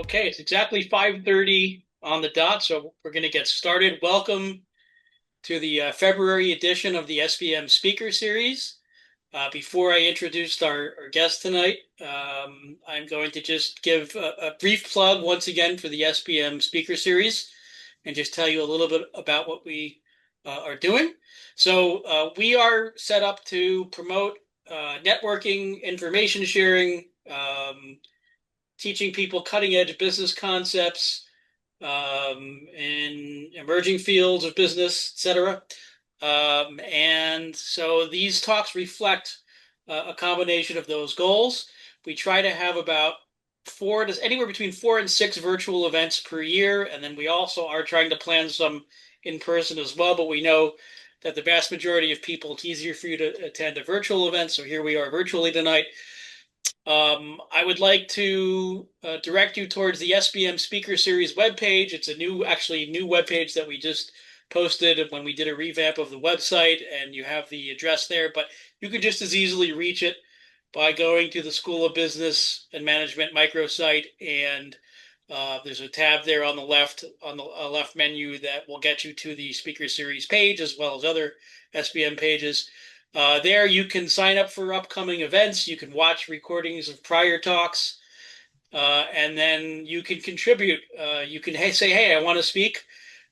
Okay, it's exactly 5:30 on the dot, so we're going to get started. Welcome to the February edition of the SBM Speaker Series. Before I introduce our guest tonight, I'm going to just give a brief plug once again for the SBM Speaker Series and just tell you a little bit about what we are doing. So we are set up to promote networking, information sharing, teaching people cutting edge business concepts in emerging fields of business, etc. And so these talks reflect a combination of those goals. We try to have about anywhere between 4 and 6 virtual events per year, and then we also are trying to plan some in person as well. But we know that the vast majority of people, it's easier for you to attend a virtual event. So here we are virtually tonight. I would like to direct you towards the SBM Speaker Series webpage. It's a actually new webpage that we just posted when we did a revamp of the website, and you have the address there. But you could just as easily reach it by going to the School of Business and Management microsite, and there's a tab there on the left menu that will get you to the Speaker Series page as well as other SBM pages. There you can sign up for upcoming events. You can watch recordings of prior talks, and then you can contribute. You can say, hey, I want to speak.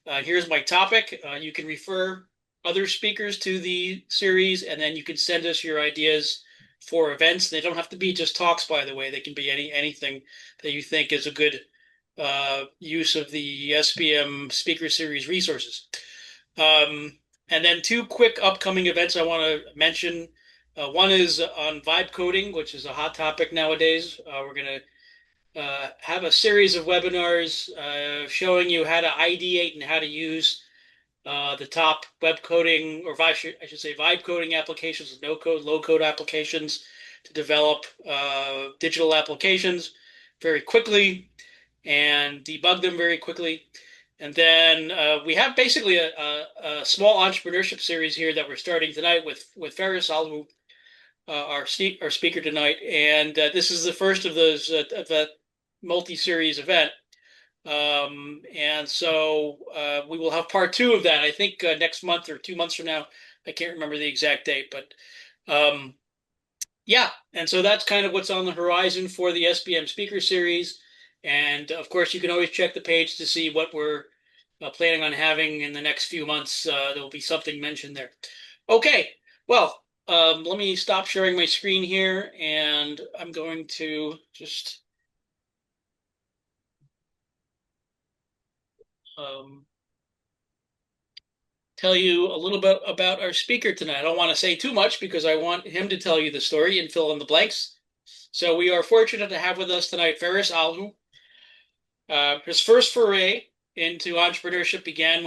Here's my topic. You can refer other speakers to the series, and then you can send us your ideas for events. They don't have to be just talks, by the way. They can be anything that you think is a good use of the SBM Speaker Series resources. And then 2 quick upcoming events I want to mention. One is on vibe coding, which is a hot topic nowadays. We're going to have a series of webinars showing you how to ideate and how to use the top web coding, or I should say vibe coding applications, no code, low code applications to develop digital applications very quickly and debug them very quickly. And then we have basically a small entrepreneurship series here that we're starting tonight with Feras Alhlou, our speaker tonight. And this is the first of those of that multi-series event. And so we will have part 2 of that, I think next month or 2 months from now. I can't remember the exact date, but yeah. And so that's kind of what's on the horizon for the SBM speaker series. And of course, you can always check the page to see what we're planning on having in the next few months. There'll be something mentioned there. Okay, well, let me stop sharing my screen here, and I'm going to just tell you a little bit about our speaker tonight. I don't want to say too much because I want him to tell you the story and fill in the blanks. So we are fortunate to have with us tonight Feras Alhlou. His first foray into entrepreneurship began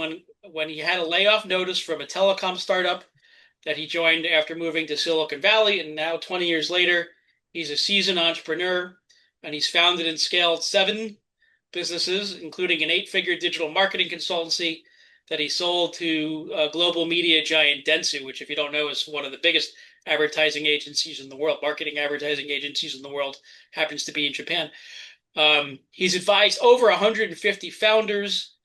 when he had a layoff notice from a telecom startup that he joined after moving to Silicon Valley. And now, 20 years later, he's a seasoned entrepreneur, and he's founded and scaled 7 businesses, including an 8-figure digital marketing consultancy that he sold to global media giant Dentsu, which, if you don't know, is one of the biggest advertising agencies in the world, marketing advertising agencies in the world, happens to be in Japan. He's advised over 150 founders,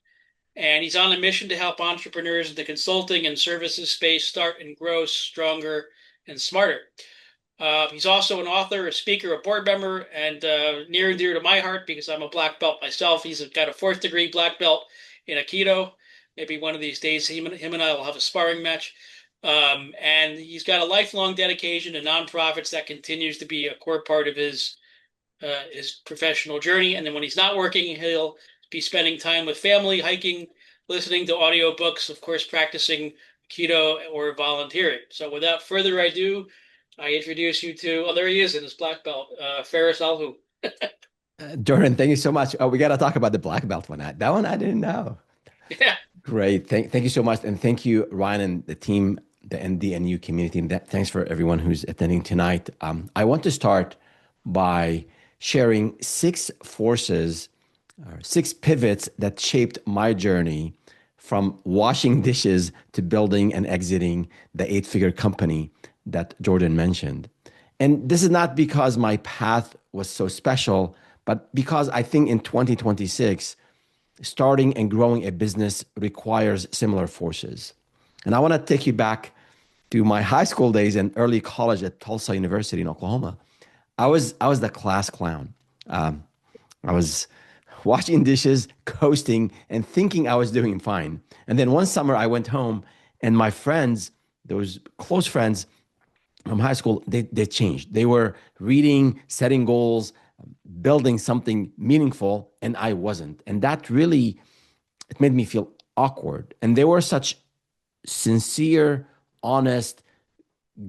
and he's on a mission to help entrepreneurs in the consulting and services space start and grow stronger and smarter. He's also an author, a speaker, a board member, and near and dear to my heart because I'm a black belt myself. He's got a 4th degree black belt in Aikido. Maybe one of these days him and I will have a sparring match. And he's got a lifelong dedication to nonprofits that continues to be a core part of his professional journey. And then when he's not working, he'll be spending time with family, hiking, listening to audiobooks, of course, practicing Aikido or volunteering. So without further ado, I introduce you to, oh, there he is in his black belt, Feras Alhlou. Jordan, thank you so much. Oh, we got to talk about the black belt one. That one I didn't know. Yeah. Great. Thank you so much. And thank you, Ryan, and the team, the NDNU community. And thanks for everyone who's attending tonight. I want to start by sharing 6 forces, or 6 pivots that shaped my journey from washing dishes to building and exiting the 8-figure company that Jordan mentioned. And this is not because my path was so special, but because I think in 2026, starting and growing a business requires similar forces. And I want to take you back to my high school days and early college at Tulsa University in Oklahoma. I was the class clown. Um, I was washing dishes, coasting, and thinking I was doing fine. And then one summer I went home, and my friends, those close friends from high school, they changed. They were reading, setting goals, building something meaningful, and I wasn't. And that really, it made me feel awkward. And they were such sincere, honest,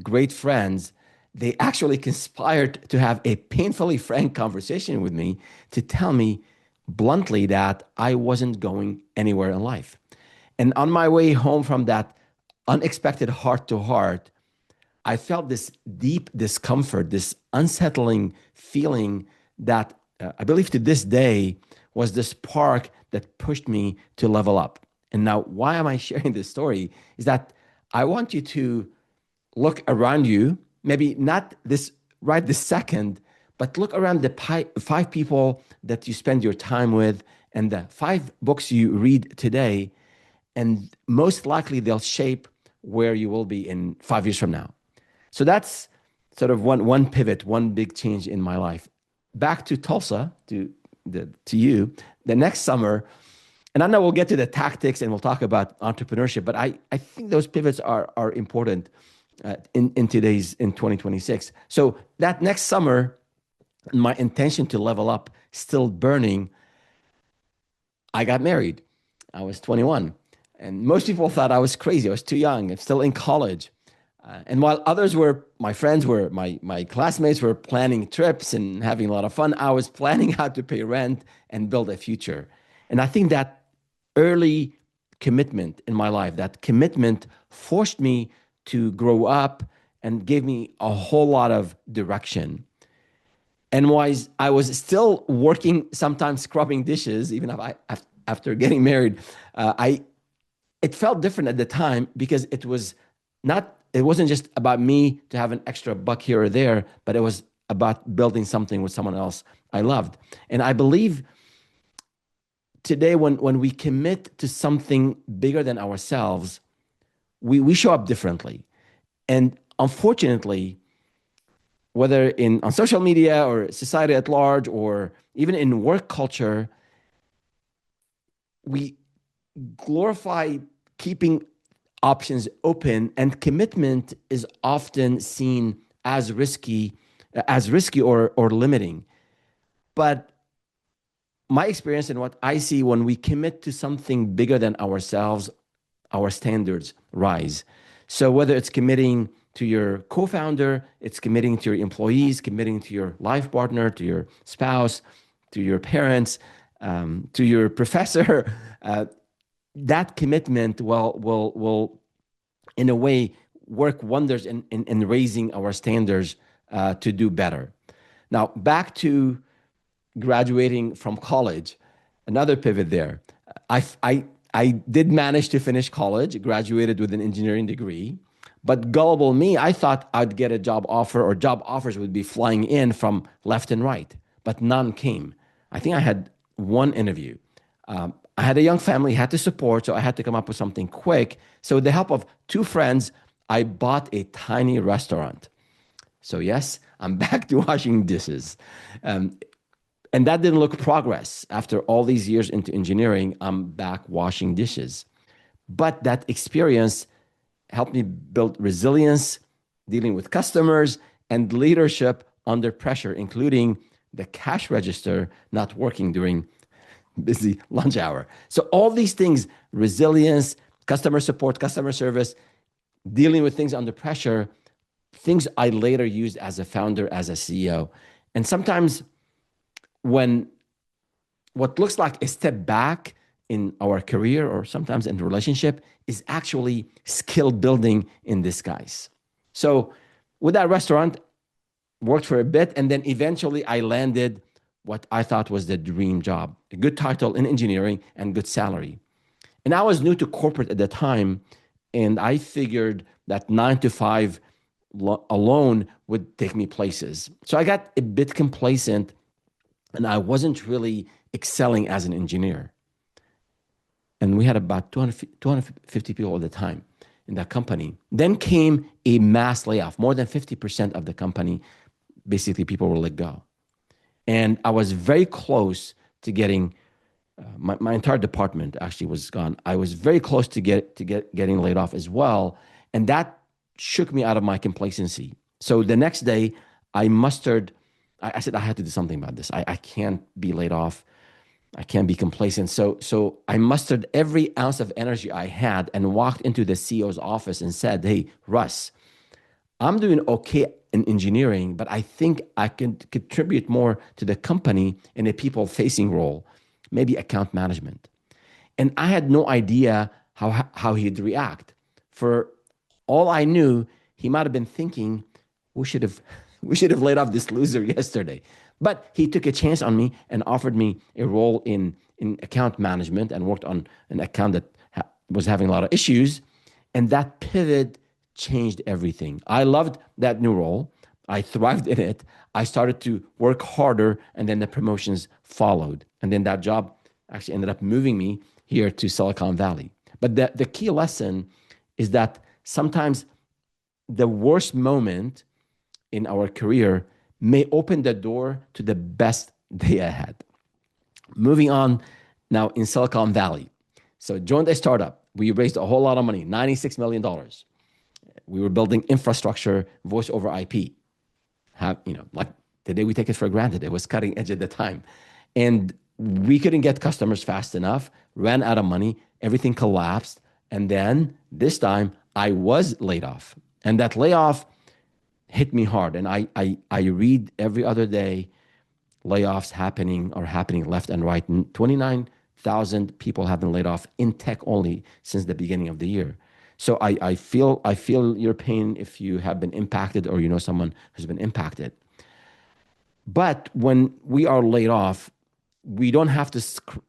great friends. They actually conspired to have a painfully frank conversation with me to tell me bluntly that I wasn't going anywhere in life. And on my way home from that unexpected heart to heart, I felt this deep discomfort, this unsettling feeling that I believe to this day was the spark that pushed me to level up. And now, why am I sharing this story? Is that I want you to look around you, maybe not this right this second, but look around the five people that you spend your time with and the five books you read today, and most likely they'll shape where you will be in 5 years from now. So that's sort of one pivot, one big change in my life. Back to Tulsa, to you, the next summer, and I know we'll get to the tactics and we'll talk about entrepreneurship, but I think those pivots are important in 2026. So that next summer, my intention to level up still burning. I got married. I was 21, and most people thought I was crazy. I was too young. I'm still in college. And while others were, my friends were, my classmates were planning trips and having a lot of fun, I was planning how to pay rent and build a future. And I think that early commitment in my life, that commitment forced me to grow up and gave me a whole lot of direction. And was I was still working, sometimes scrubbing dishes, even if after getting married, I it felt different at the time because it wasn't just about me to have an extra buck here or there, but it was about building something with someone else I loved. And I believe today when we commit to something bigger than ourselves, we show up differently. And unfortunately, whether on social media or society at large or even in work culture, we glorify keeping options open, and commitment is often seen as risky or limiting. But my experience and what I see, when we commit to something bigger than ourselves, our standards rise. So whether it's committing to your co-founder, it's committing to your employees, committing to your life partner, to your spouse, to your parents, to your professor, that commitment will in a way work wonders in raising our standards to do better. Now, back to graduating from college, another pivot there. I did manage to finish college, graduated with an engineering degree, but gullible me, I thought I'd get a job offer or job offers would be flying in from left and right, but none came. I think I had one interview. I had a young family, had to support, so I had to come up with something quick. So with the help of two friends, I bought a tiny restaurant. So yes, I'm back to washing dishes. And that didn't look progress. After all these years into engineering, I'm back washing dishes. But that experience helped me build resilience, dealing with customers, and leadership under pressure, including the cash register not working during busy lunch hour. So all these things, resilience, customer support, customer service, dealing with things under pressure, things I later used as a founder, as a CEO. And sometimes when what looks like a step back in our career or sometimes in relationship is actually skill building in disguise. So with that restaurant, worked for a bit, and then eventually I landed what I thought was the dream job, a good title in engineering and good salary. And I was new to corporate at the time, and I figured that 9 to 5 alone would take me places. So I got a bit complacent and I wasn't really excelling as an engineer. And we had about 250 people at the time in that company. Then came a mass layoff. More than 50% of the company, basically, people were let go. And I was very close to getting my entire department actually was gone. I was very close to getting laid off as well, and that shook me out of my complacency. So the next day, I mustered. I said I had to do something about this. I can't be laid off. I can't be complacent. So I mustered every ounce of energy I had and walked into the CEO's office and said, "Hey, Russ, I'm doing okay in engineering, but I think I can contribute more to the company in a people-facing role, maybe account management." And I had no idea how he'd react. For all I knew, he might have been thinking, we should have we should have laid off this loser yesterday. But he took a chance on me and offered me a role in account management and worked on an account that was having a lot of issues. And that pivot changed everything. I loved that new role. I thrived in it. I started to work harder, and then the promotions followed. And then that job actually ended up moving me here to Silicon Valley. But the key lesson is that sometimes the worst moment in our career may open the door to the best day ahead. Moving on now in Silicon Valley. So joined a startup. We raised a whole lot of money, $96 million. We were building infrastructure, voice over IP. Like today we take it for granted. It was cutting edge at the time. And we couldn't get customers fast enough, ran out of money, everything collapsed. And then this time I was laid off. And that layoff hit me hard. And I read every other day layoffs happening left and right. And 29,000 people have been laid off in tech only since the beginning of the year. So I feel your pain if you have been impacted or you know someone who's been impacted. But when we are laid off, we don't have to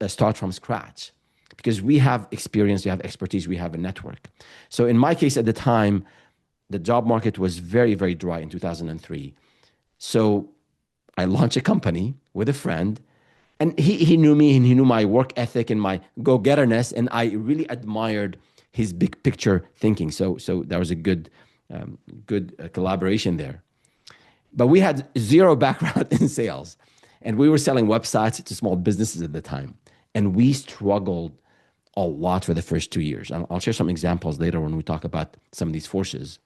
start from scratch because we have experience, we have expertise, we have a network. So in my case at the time, the job market was very, very dry in 2003. So I launched a company with a friend, and he knew me and he knew my work ethic and my go-getterness, and I really admired his big picture thinking. So there was a good collaboration there. But we had zero background in sales, and we were selling websites to small businesses at the time, and we struggled a lot for the first 2 years. And I'll share some examples later when we talk about some of these forces.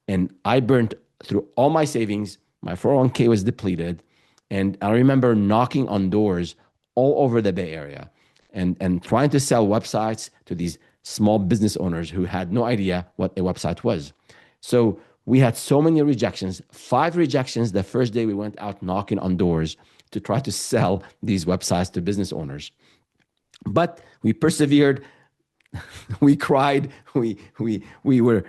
And I burnt through all my savings. My 401k was depleted. And I remember knocking on doors all over the Bay Area and trying to sell websites to these small business owners who had no idea what a website was. So we had so many rejections, 5 rejections the first day we went out knocking on doors to try to sell these websites to business owners. But we persevered. We cried. We were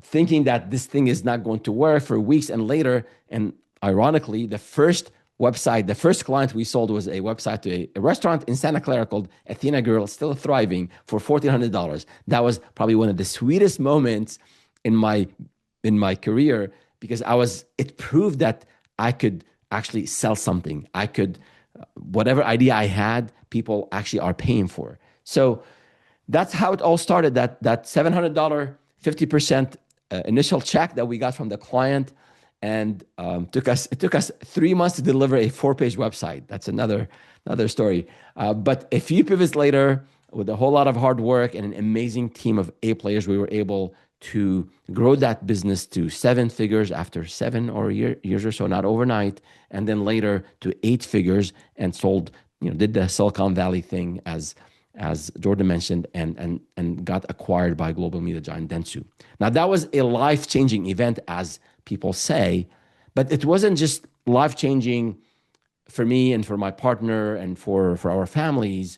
thinking that this thing is not going to work for weeks and later. And ironically, the first client we sold was a website to a restaurant in Santa Clara called Athena Girl, still thriving, for $1,400. That was probably one of the sweetest moments in my career because it proved that I could actually sell something. I could, whatever idea I had, people actually are paying for. So that's how it all started. That $700, 50% initial check that we got from the client, and it took us 3 months to deliver a 4-page website. That's another story. But a few pivots later, with a whole lot of hard work and an amazing team of A players, we were able to grow that business to 7 figures after 7 years or so, not overnight, and then later to 8 figures, and sold, did the Silicon Valley thing as Jordan mentioned, and got acquired by global media giant Dentsu. Now that was a life-changing event, as people say, but it wasn't just life-changing for me and for my partner and for our families.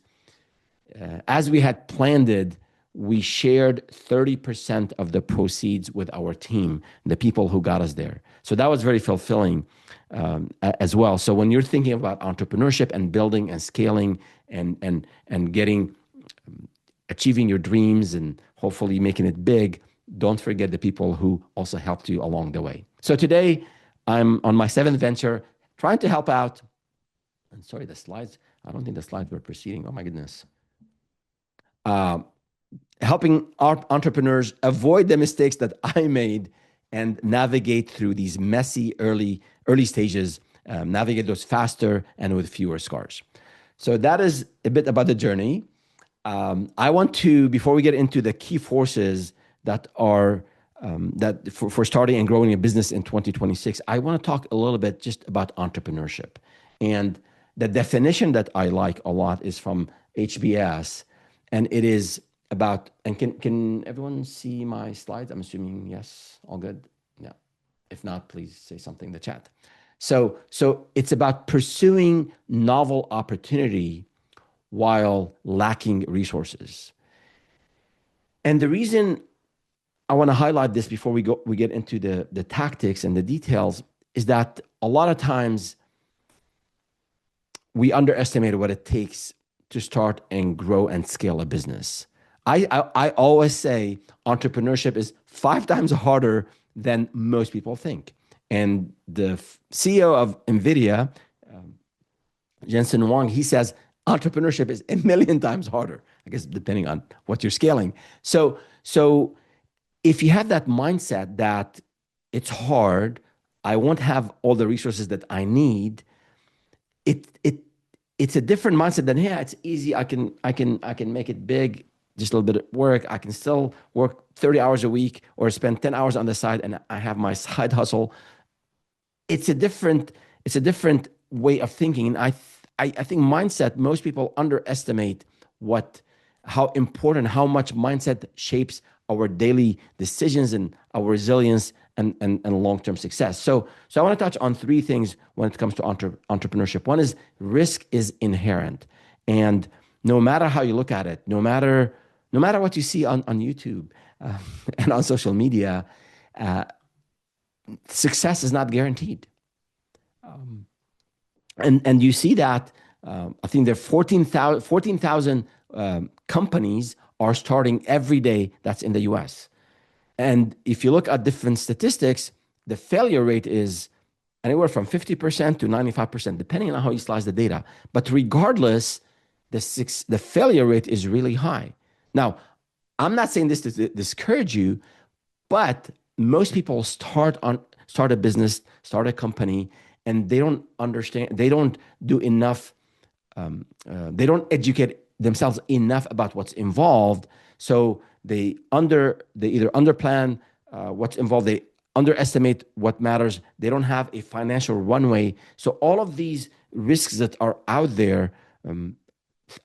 As we had planned it, we shared 30% of the proceeds with our team, the people who got us there. So that was very fulfilling as well. So when you're thinking about entrepreneurship and building and scaling and achieving your dreams and hopefully making it big, don't forget the people who also helped you along the way. So today I'm on my 7th venture, trying to help out And sorry, the slides, I don't think the slides were proceeding. Oh my goodness. Uh, Helping our entrepreneurs avoid the mistakes that I made and navigate through these messy early stages, navigate those faster and with fewer scars. So that is a bit about the journey. I want to, before we get into the key forces that are that for starting and growing a business in 2026, I want to talk a little bit just about entrepreneurship. And the definition that I like a lot is from HBS, and it is about, and can everyone see my slides? I'm assuming yes, all good. Yeah. If not, please say something in the chat. So it's about pursuing novel opportunity while lacking resources. And the reason I want to highlight this before we get into the tactics and the details is that a lot of times we underestimate what it takes to start and grow and scale a business. I always say entrepreneurship is 5 times harder than most people think. And the CEO of NVIDIA, Jensen Huang, he says entrepreneurship is 1,000,000 times harder, I guess, depending on what you're scaling. So if you have that mindset that it's hard, I won't have all the resources that I need, it's a different mindset than, yeah, it's easy. I can make it big, just a little bit of work. I can still work 30 hours a week or spend 10 hours on the side and I have my side hustle. It's a different way of thinking. And I think mindset, most people underestimate how important, how much mindset shapes our daily decisions and our resilience and long-term success. So I want to touch on 3 things when it comes to entrepreneurship. One is risk is inherent. And no matter how you look at it, no matter what you see on YouTube and on social media, uh, success is not guaranteed. And you see that, I think there are 14,000 companies are starting every day that's in the US. And if you look at different statistics, the failure rate is anywhere from 50% to 95%, depending on how you slice the data. But regardless, the failure rate is really high. Now, I'm not saying this to discourage you, but most people start a business, start a company, and they don't understand, they don't do enough, they don't educate themselves enough about what's involved. So they either underplan what's involved, they underestimate what matters, they don't have a financial runway. So all of these risks that are out there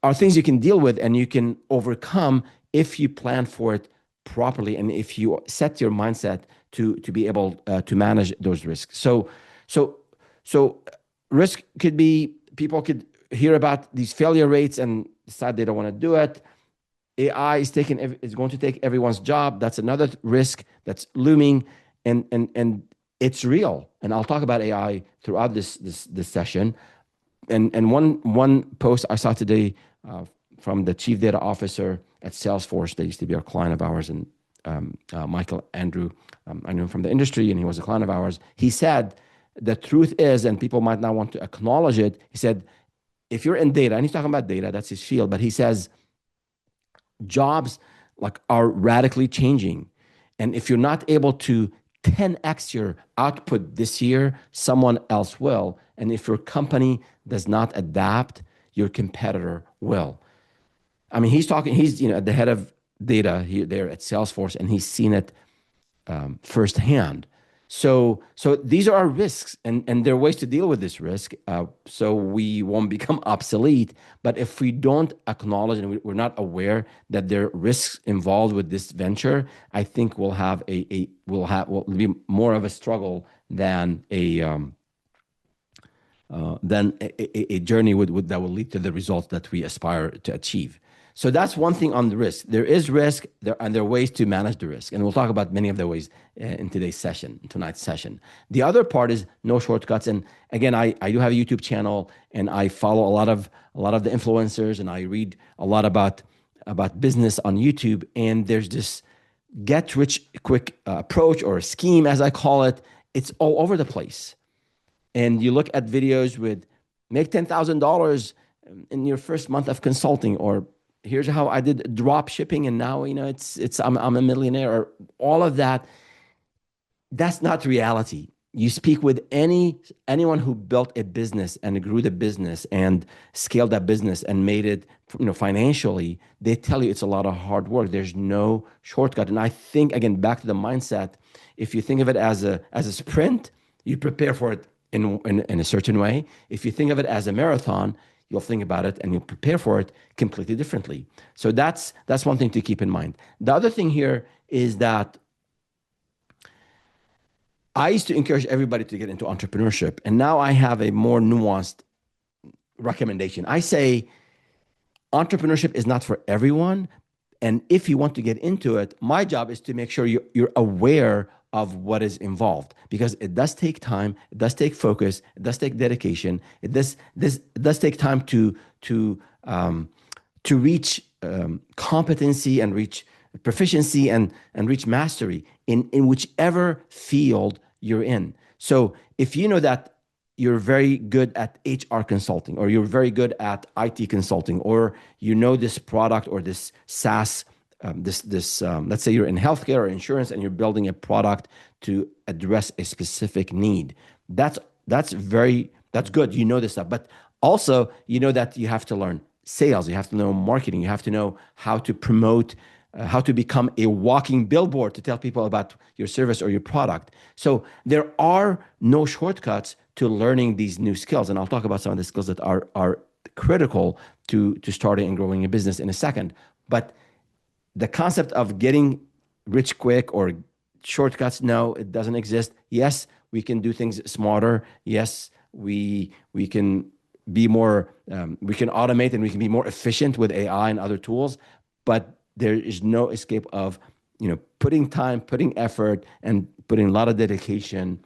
are things you can deal with and you can overcome if you plan for it properly and if you set your mindset to be able to manage those risks. So risk could be, people could hear about these failure rates and decide they don't want to do it. AI is going to take everyone's job. That's another risk that's looming, and it's real. And I'll talk about AI throughout this session. And one post I saw today from the chief data officer at Salesforce, they used to be a client of ours, and Michael Andrew, I knew him from the industry, and he was a client of ours. He said, the truth is, and people might not want to acknowledge it, he said, if you're in data, and he's talking about data, that's his field, but he says, jobs are radically changing. And if you're not able to 10x your output this year, someone else will. And if your company does not adapt, your competitor will. I mean, he's at the head of data there at Salesforce, and he's seen it firsthand. So these are our risks, and there are ways to deal with this risk, so we won't become obsolete. But if we don't acknowledge and we're not aware that there are risks involved with this venture, I think we'll be more of a struggle than a journey that will lead to the results that we aspire to achieve. So that's one thing on the risk. There is risk, and there are ways to manage the risk. And we'll talk about many of the ways in tonight's session. The other part is no shortcuts. And again, I do have a YouTube channel, and I follow a lot of the influencers, and I read a lot about business on YouTube. And there's this get rich quick approach, or a scheme, as I call it. It's all over the place. And you look at videos with make $10,000 in your first month of consulting, or here's how I did drop shipping and now I'm a millionaire, or all of that. That's not reality. You speak with anyone who built a business and grew the business and scaled that business and made it, financially, they tell you it's a lot of hard work. There's no shortcut. And I think, again, back to the mindset, if you think of it as a sprint, you prepare for it in a certain way. If you think of it as a marathon, you'll think about it and you'll prepare for it completely differently. So that's one thing to keep in mind. The other thing here is that I used to encourage everybody to get into entrepreneurship, and now I have a more nuanced recommendation. I say entrepreneurship is not for everyone. And if you want to get into it, my job is to make sure you're aware of what is involved, because it does take time, it does take focus, it does take dedication, it does take time to reach competency and reach proficiency and reach mastery in whichever field you're in. So if you know that you're very good at HR consulting, or you're very good at IT consulting, or you know this product or this SaaS, let's say you're in healthcare or insurance and you're building a product to address a specific need. That's good. You know this stuff, but also you know that you have to learn sales, you have to know marketing, you have to know how to promote, how to become a walking billboard to tell people about your service or your product. So there are no shortcuts to learning these new skills. And I'll talk about some of the skills that are critical to starting and growing a business in a second. But the concept of getting rich quick or shortcuts, no, it doesn't exist. Yes, we can do things smarter. Yes, we can be more, we can automate and we can be more efficient with AI and other tools, but there is no escape of, putting time, putting effort, and putting a lot of dedication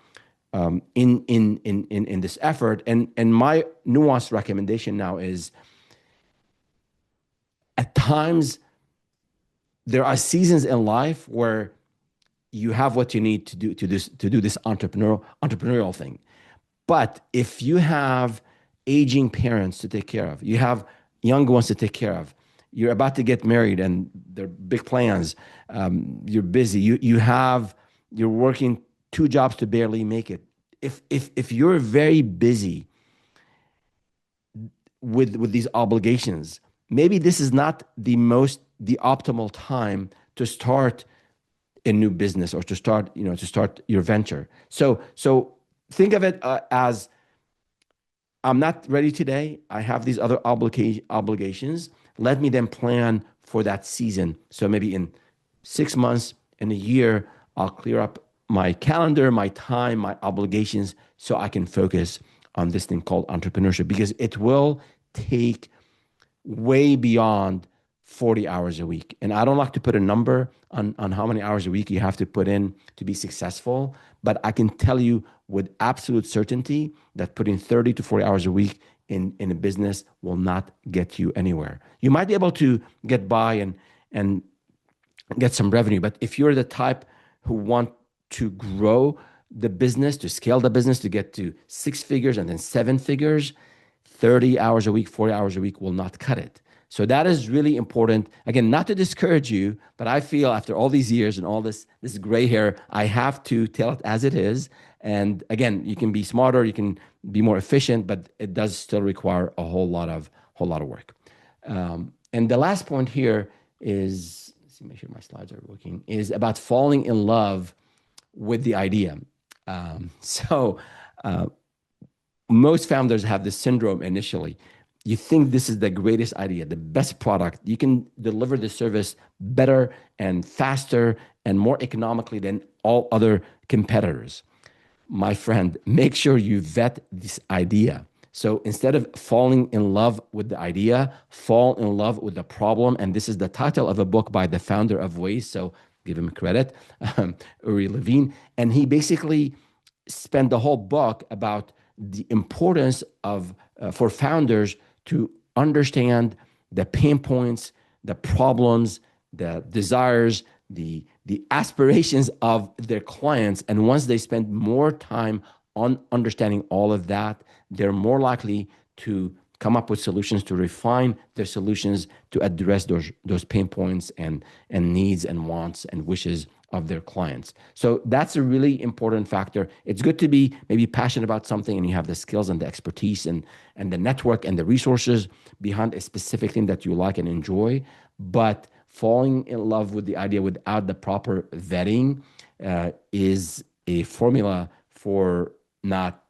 in this effort. And my nuanced recommendation now is, at times there are seasons in life where you have what you need to do this entrepreneurial thing. But if you have aging parents to take care of, you have young ones to take care of, you're about to get married and there are big plans, you're busy, you're working 2 jobs to barely make it. If you're very busy with these obligations, maybe this is not the optimal time to start a new business or to start your venture. So think of it as, I'm not ready today. I have these other obligations. Let me then plan for that season. So maybe in 6 months, in a year, I'll clear up my calendar, my time, my obligations, so I can focus on this thing called entrepreneurship, because it will take way beyond 40 hours a week. And I don't like to put a number on how many hours a week you have to put in to be successful, but I can tell you with absolute certainty that putting 30 to 40 hours a week in a business will not get you anywhere. You might be able to get by and get some revenue, but if you're the type who want to grow the business, to scale the business, to get to 6 figures and then 7 figures, 30 hours a week, 40 hours a week will not cut it. So that is really important. Again, not to discourage you, but I feel after all these years and all this gray hair, I have to tell it as it is. And again, you can be smarter, you can be more efficient, but it does still require a whole lot of work. And the last point here is, let's see, make sure my slides are working, is about falling in love with the idea. Most founders have this syndrome initially. You think this is the greatest idea, the best product. You can deliver the service better and faster and more economically than all other competitors. My friend, make sure you vet this idea. So instead of falling in love with the idea, fall in love with the problem. And this is the title of a book by the founder of Waze, so give him credit, Uri Levine. And he basically spent the whole book about the importance of for founders to understand the pain points, the problems, the desires, the aspirations of their clients. And once they spend more time on understanding all of that, they're more likely to come up with solutions, to refine their solutions to address those pain points and needs and wants and wishes of their clients. So that's a really important factor. It's good to be maybe passionate about something and you have the skills and the expertise and the network and the resources behind a specific thing that you like and enjoy. But falling in love with the idea without the proper vetting is a formula for not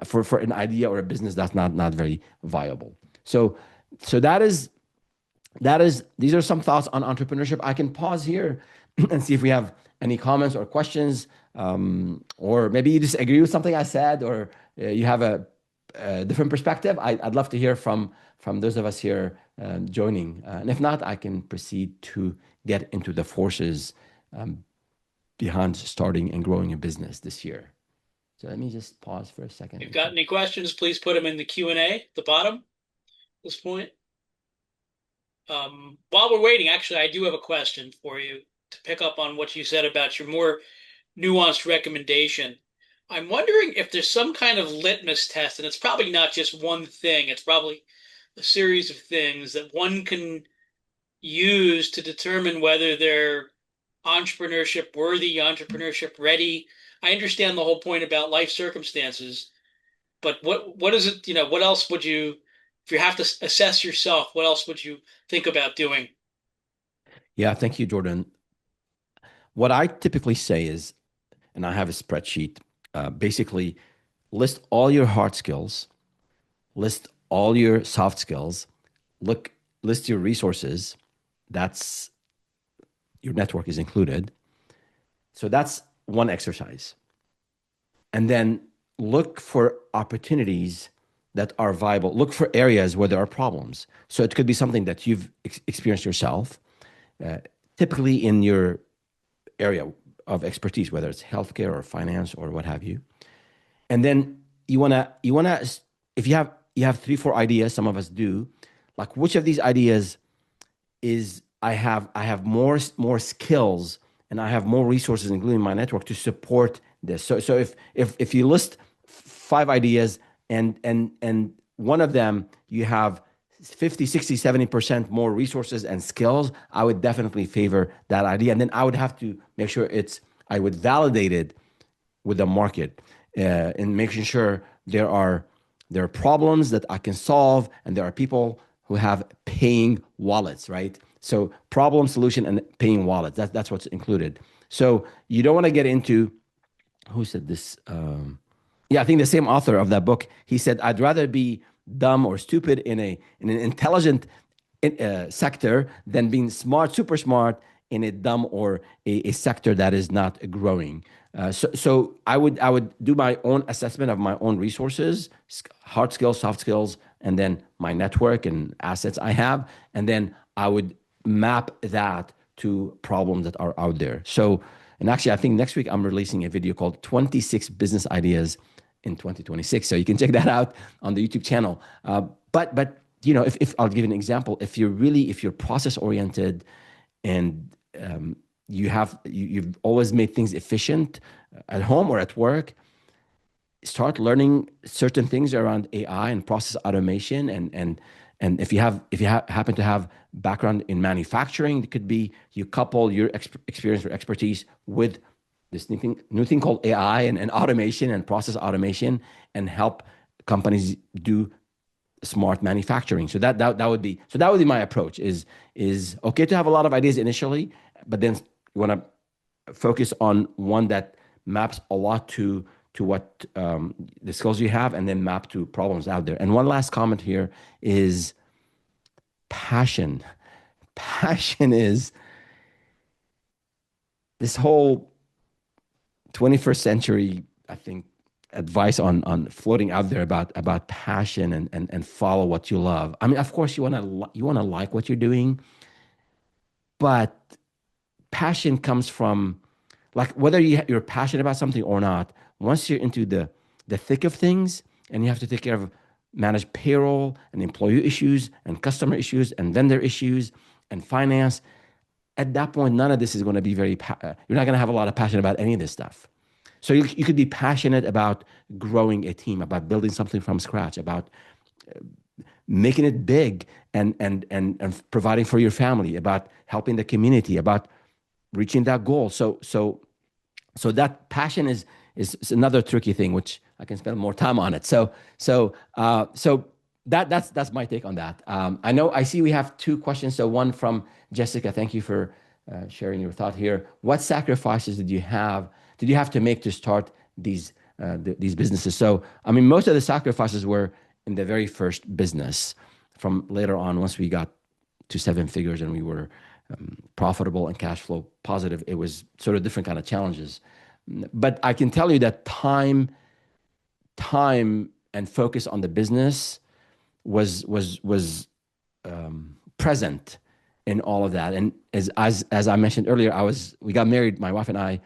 for an idea or a business that's not very viable. So that is these are some thoughts on entrepreneurship. I can pause here and see if we have any comments or questions, or maybe you disagree with something I said, or you have a different perspective. I'd love to hear from those of us here joining, and if not, I can proceed to get into the forces behind starting and growing a business this year. So let me just pause for a second. If you've got any questions, please put them in the Q&A at the bottom at this point. While we're waiting, actually, I do have a question for you to pick up on what you said about your more nuanced recommendation. I'm wondering if there's some kind of litmus test, and it's probably not just one thing, it's probably a series of things that one can use to determine whether they're entrepreneurship worthy, entrepreneurship ready. I understand the whole point about life circumstances, but what is it, what else would you, if you have to assess yourself, what else would you think about doing? Yeah, thank you, Jordan. What I typically say is, and I have a spreadsheet, basically list all your hard skills, list all your soft skills, list your resources. That's your network is included. So that's one exercise. And then look for opportunities that are viable. Look for areas where there are problems. So it could be something that you've experienced yourself, uh, typically in your area of expertise, whether it's healthcare or finance or what have you. And then you wanna if you have 3 4 ideas, some of us do, like which of these ideas is I have more skills and I have more resources, including my network, to support this. So if you list 5 ideas and one of them you have 50, 60, 70% more resources and skills, I would definitely favor that idea. And then I would have to make sure I would validate it with the market, and making sure there are problems that I can solve, and there are people who have paying wallets, right? So problem, solution, and paying wallets. That's what's included. So you don't want to get into who said this. Yeah, I think the same author of that book. He said, "I'd rather be dumb or stupid in an intelligent sector than being smart, super smart in a dumb or a sector that is not growing." So I would do my own assessment of my own resources, hard skills, soft skills, and then my network and assets I have, and then I would map that to problems that are out there. So, and actually, I think next week I'm releasing a video called 26 Business Ideas in 2026. So you can check that out on the YouTube channel. But if I'll give you an example, if you're process oriented and you've always made things efficient at home or at work, start learning certain things around AI and process automation, and if you happen to have background in manufacturing, it could be you couple your experience or expertise with this new thing called AI and automation and process automation, and help companies do smart manufacturing. So that would be my approach. Is okay to have a lot of ideas initially, but then you want to focus on one that maps a lot to what the skills you have, and then map to problems out there. And one last comment here is passion. Passion is this whole 21st century, I think, advice on floating out there about passion and follow what you love. I mean, of course, you want to like what you're doing, but passion comes from, like, whether you're passionate about something or not. Once you're into the thick of things, and you have to take care of manage payroll and employee issues and customer issues and vendor issues and finance, at that point, none of this is going to be you're not going to have a lot of passion about any of this stuff. So you could be passionate about growing a team, about building something from scratch, about making it big and providing for your family, about helping the community, about reaching that goal. So that passion is another tricky thing, which I can spend more time on it. So that's my take on that. I know I see we have two questions. So one from Jessica. Thank you for sharing your thought here. What sacrifices did you have to make to start these businesses? So I mean, most of the sacrifices were in the very first business. From later on, once we got to seven figures and we were profitable and cash flow positive, it was sort of different kind of challenges. But I can tell you that time and focus on the business was present in all of that. And as I mentioned earlier, we got married, my wife and I,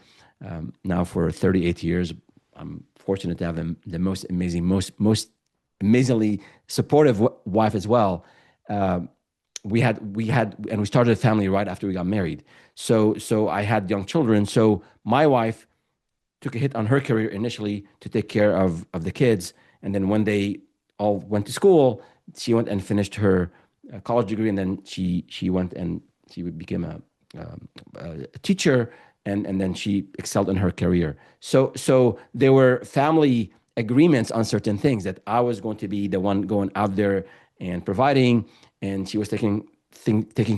now for 38 years. I'm fortunate to have the most amazing, most amazingly supportive wife as well. We started a family right after we got married. So I had young children. So my wife took a hit on her career initially to take care of the kids. And then when they all went to school, she went and finished her college degree. And then she went and she became a teacher. And then she excelled in her career. So there were family agreements on certain things that I was going to be the one going out there and providing, and she was taking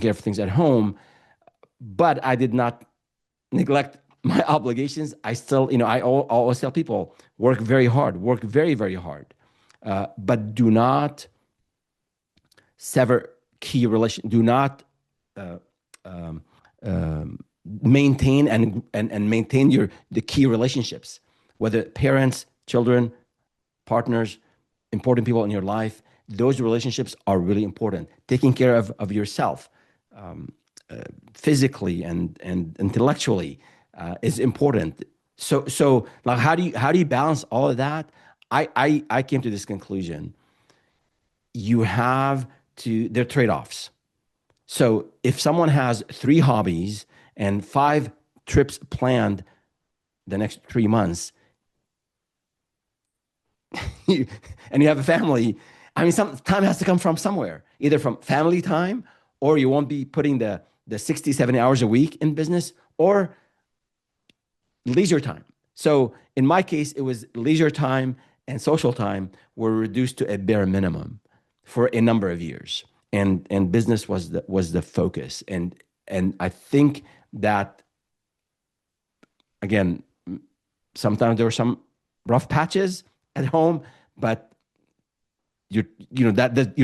care of things at home. But I did not neglect my obligations. I still, I always tell people, work very hard, work very, very hard, but do not sever key relation. Do not maintain and maintain the key relationships, whether parents, children, partners, important people in your life. Those relationships are really important. Taking care of yourself, physically and intellectually, is important. So like how do you balance all of that? I came to this conclusion. There are trade-offs. So if someone has 3 hobbies and 5 trips planned the next 3 months, and you have a family, I mean, some time has to come from somewhere, either from family time, or you won't be putting the 60, 70 hours a week in business, or leisure time. So in my case, it was leisure time and social time were reduced to a bare minimum for a number of years. And business was the focus. And I think that, again, sometimes there were some rough patches at home, but you're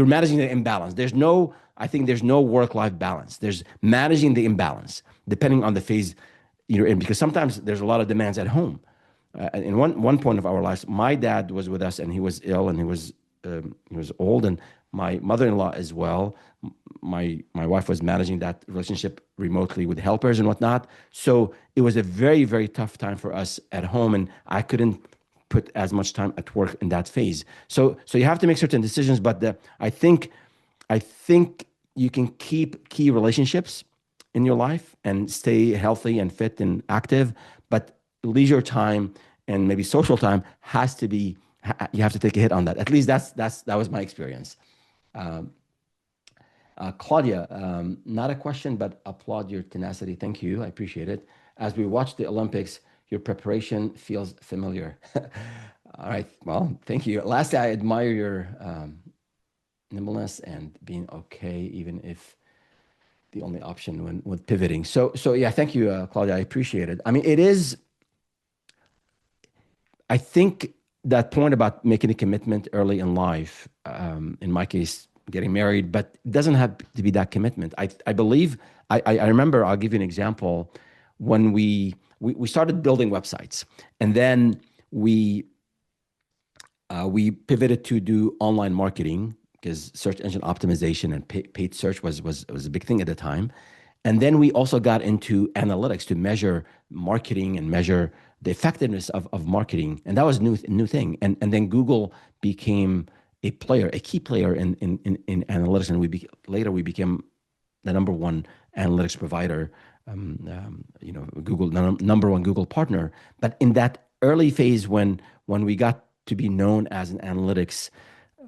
managing the imbalance. I think there's no work-life balance. There's managing the imbalance depending on the phase you're in, because sometimes there's a lot of demands at home. In one point of our lives, my dad was with us and he was ill and he was old, and my mother-in-law as well. My wife was managing that relationship remotely with helpers and whatnot. So it was a very, very tough time for us at home, and I couldn't put as much time at work in that phase. So you have to make certain decisions, but I think you can keep key relationships in your life and stay healthy and fit and active, but leisure time and maybe social time you have to take a hit on that. At least that was my experience. Claudia, not a question, but applaud your tenacity. Thank you. I appreciate it. As we watch the Olympics, your preparation feels familiar. All right. Well, thank you. Lastly, I admire your nimbleness and being okay, even if the only option when pivoting. So yeah, thank you, Claudia. I appreciate it. I mean, I think that point about making a commitment early in life, in my case, getting married, but it doesn't have to be that commitment. I believe, I remember, I'll give you an example. When we started building websites, and then we pivoted to do online marketing because search engine optimization and paid search was a big thing at the time. And then we also got into analytics to measure marketing and measure the effectiveness of marketing. And that was new thing. And then Google became a key player in analytics. And later we became the number one analytics provider, Google, number one Google partner. But in that early phase when we got to be known as an analytics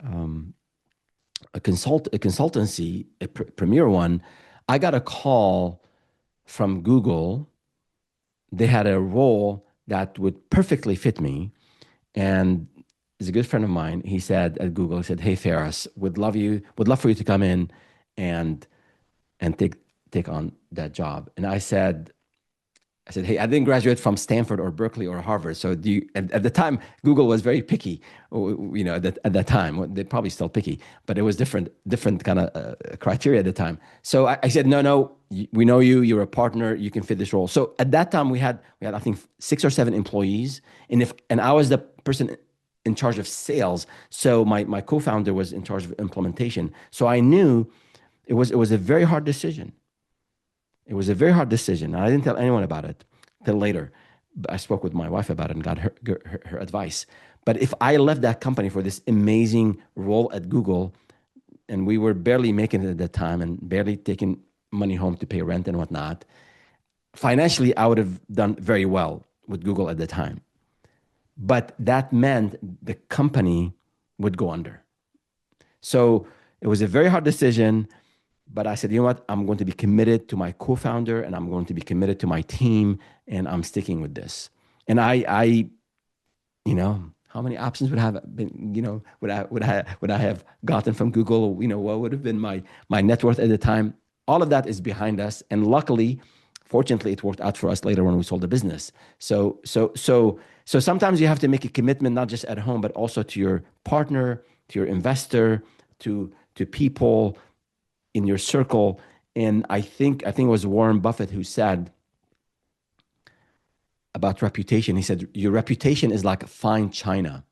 um, a consultancy, a premier one, I got a call from Google. They had a role that would perfectly fit me, and is a good friend of mine. He said at Google, he said, "Hey Feras, would love for you to come in and take on that job." And I said, "Hey, I didn't graduate from Stanford or Berkeley or Harvard. So do you?" And at the time, Google was very picky. At that time, well, they're probably still picky, but it was different kind of criteria at the time. So I said, "No, no, we know you. You're a partner. You can fit this role." So at that time, we had I think 6 or 7 employees, and I was the person in charge of sales. So my co-founder was in charge of implementation. So I knew it was a very hard decision. It was a very hard decision. I didn't tell anyone about it till later. I spoke with my wife about it and got her advice. But if I left that company for this amazing role at Google, and we were barely making it at that time and barely taking money home to pay rent and whatnot, financially, I would have done very well with Google at the time. But that meant the company would go under. So it was a very hard decision. But I said, you know what? I'm going to be committed to my co-founder, and I'm going to be committed to my team, and I'm sticking with this. And how many options would have been, would I have gotten from Google? What would have been my net worth at the time? All of that is behind us, and luckily, fortunately, it worked out for us later when we sold the business. So sometimes you have to make a commitment, not just at home, but also to your partner, to your investor, to people in your circle. And I think it was Warren Buffett who said about reputation. He said, your reputation is like fine china,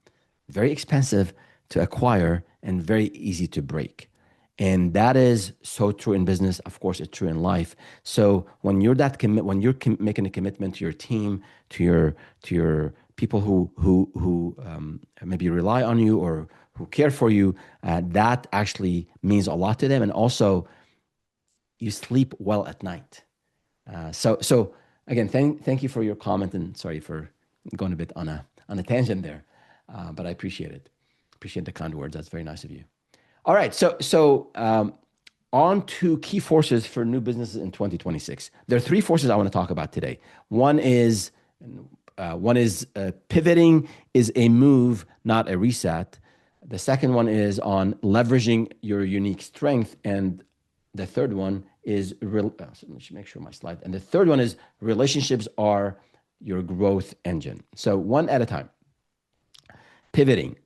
very expensive to acquire and very easy to break. And that is so true in business. Of course, it's true in life. So when you're making a commitment to your team, to your people who maybe rely on you or who care for you, that actually means a lot to them. And also, you sleep well at night. So again, thank you for your comment, and sorry for going a bit on a tangent there, but I appreciate it. Appreciate the kind words. That's very nice of you. All right, so on to key forces for new businesses in 2026. There are 3 forces I want to talk about today. One is pivoting is a move, not a reset. The second one is on leveraging your unique strength, and the third one is so let me make sure my slide. And the third one is relationships are your growth engine. So one at a time. Pivoting.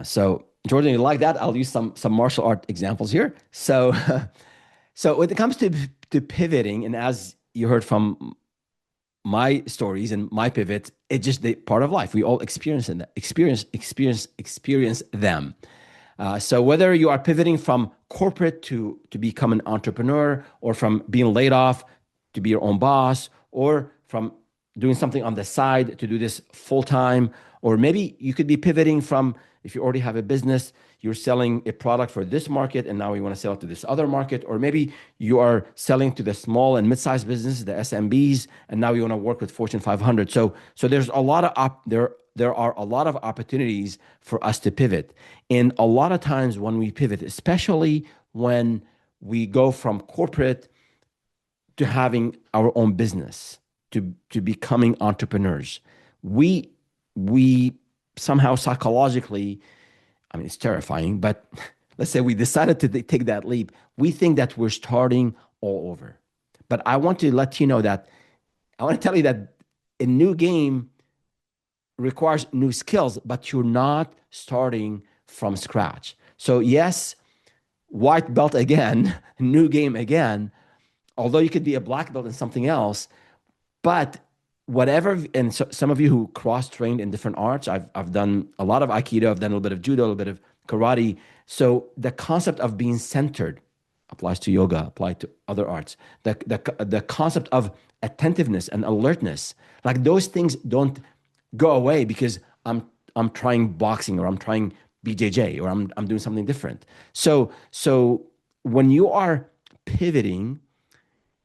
So Jordan, you like that? I'll use some martial art examples here. So so when it comes to pivoting, and as you heard from my stories and my pivots, it's just the part of life. We all experience them. So whether you are pivoting from corporate to become an entrepreneur, or from being laid off to be your own boss, or from doing something on the side to do this full time, or maybe you could be pivoting from, if you already have a business, you're selling a product for this market and now you want to sell it to this other market, or maybe you are selling to the small and mid-sized businesses, the SMBs, and now you want to work with Fortune 500. So there's a lot of there are a lot of opportunities for us to pivot. And a lot of times when we pivot, especially when we go from corporate to having our own business, to becoming entrepreneurs, we somehow psychologically, I mean, it's terrifying, but let's say we decided to take that leap, we think that we're starting all over. But I want to tell you that a new game requires new skills, but you're not starting from scratch. So yes, white belt again, new game again, although you could be a black belt in something else, but whatever. And so some of you who cross-trained in different arts, I've done a lot of Aikido, I've done a little bit of judo, a little bit of karate. So the concept of being centered applies to yoga, applies to other arts. The concept of attentiveness and alertness, like those things don't go away because I'm trying boxing, or I'm trying BJJ, or I'm doing something different. So when you are pivoting,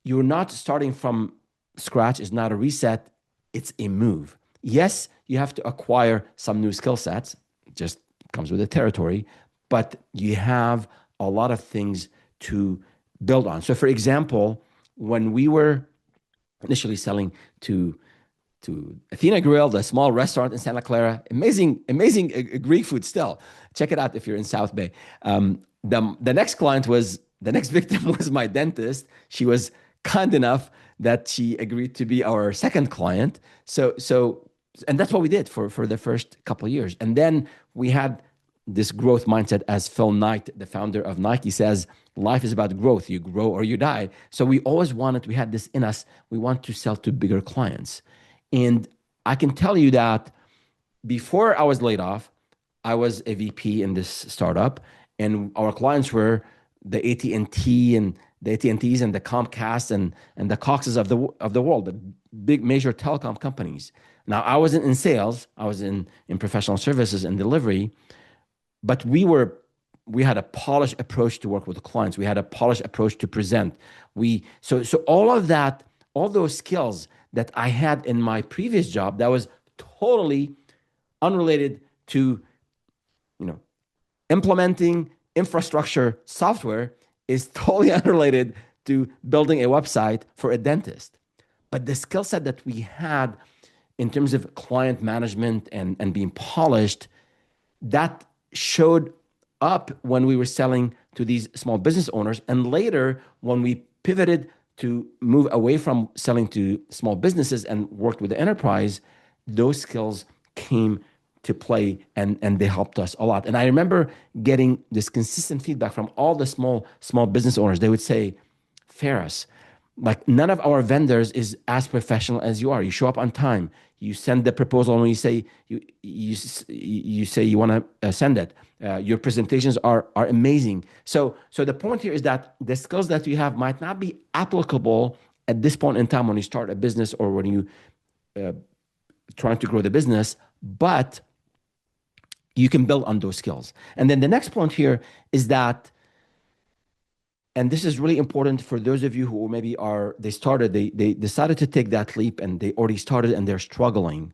you're not starting from scratch. It's not a reset, it's a move. Yes, you have to acquire some new skill sets, just comes with the territory, but you have a lot of things to build on. So, for example, when we were initially selling to Athena Grill, the small restaurant in Santa Clara. Amazing, amazing Greek food still. Check it out if you're in South Bay. The next client was, the next victim was my dentist. She was kind enough that she agreed to be our second client. And that's what we did for the first couple of years. And then we had this growth mindset, as Phil Knight, the founder of Nike, says, life is about growth. You grow or you die. So we always wanted, we had this in us, we want to sell to bigger clients. And I can tell you that before I was laid off, I was a VP in this startup, and our clients were the AT&T and the AT&Ts and the Comcast and the Coxes of the world, the big major telecom companies. Now, I wasn't in sales. I was in professional services and delivery, but we had a polished approach to work with the clients. We had a polished approach to present. So all of that, all those skills that I had in my previous job that was totally unrelated to, implementing infrastructure software is totally unrelated to building a website for a dentist. But the skill set that we had in terms of client management and being polished, that showed up when we were selling to these small business owners. And later, when we pivoted to move away from selling to small businesses and worked with the enterprise, those skills came to play and they helped us a lot. And I remember getting this consistent feedback from all the small business owners. They would say, Feras, like none of our vendors is as professional as you are. You show up on time. You send the proposal when you say you say you want to send it. Your presentations are amazing. So the point here is that the skills that you have might not be applicable at this point in time when you start a business or when you trying to grow the business, but you can build on those skills. And then the next point here is that, and this is really important for those of you who maybe they decided to take that leap and they already started and they're struggling.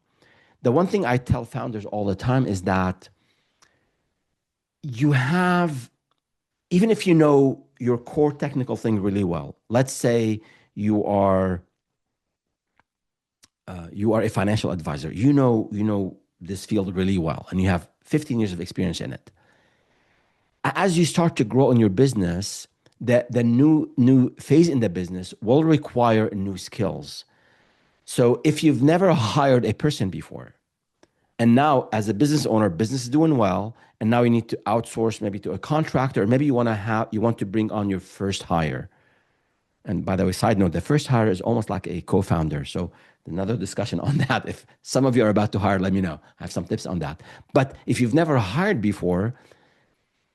The one thing I tell founders all the time is that you have, even if you know your core technical thing really well, let's say you are a financial advisor, you know this field really well, and you have 15 years of experience in it. As you start to grow in your business, the new phase in the business will require new skills. So if you've never hired a person before, and now as a business owner, business is doing well, and now you need to outsource maybe to a contractor, or maybe you want to bring on your first hire. And by the way, side note, the first hire is almost like a co-founder. So another discussion on that. If some of you are about to hire, let me know. I have some tips on that. But if you've never hired before,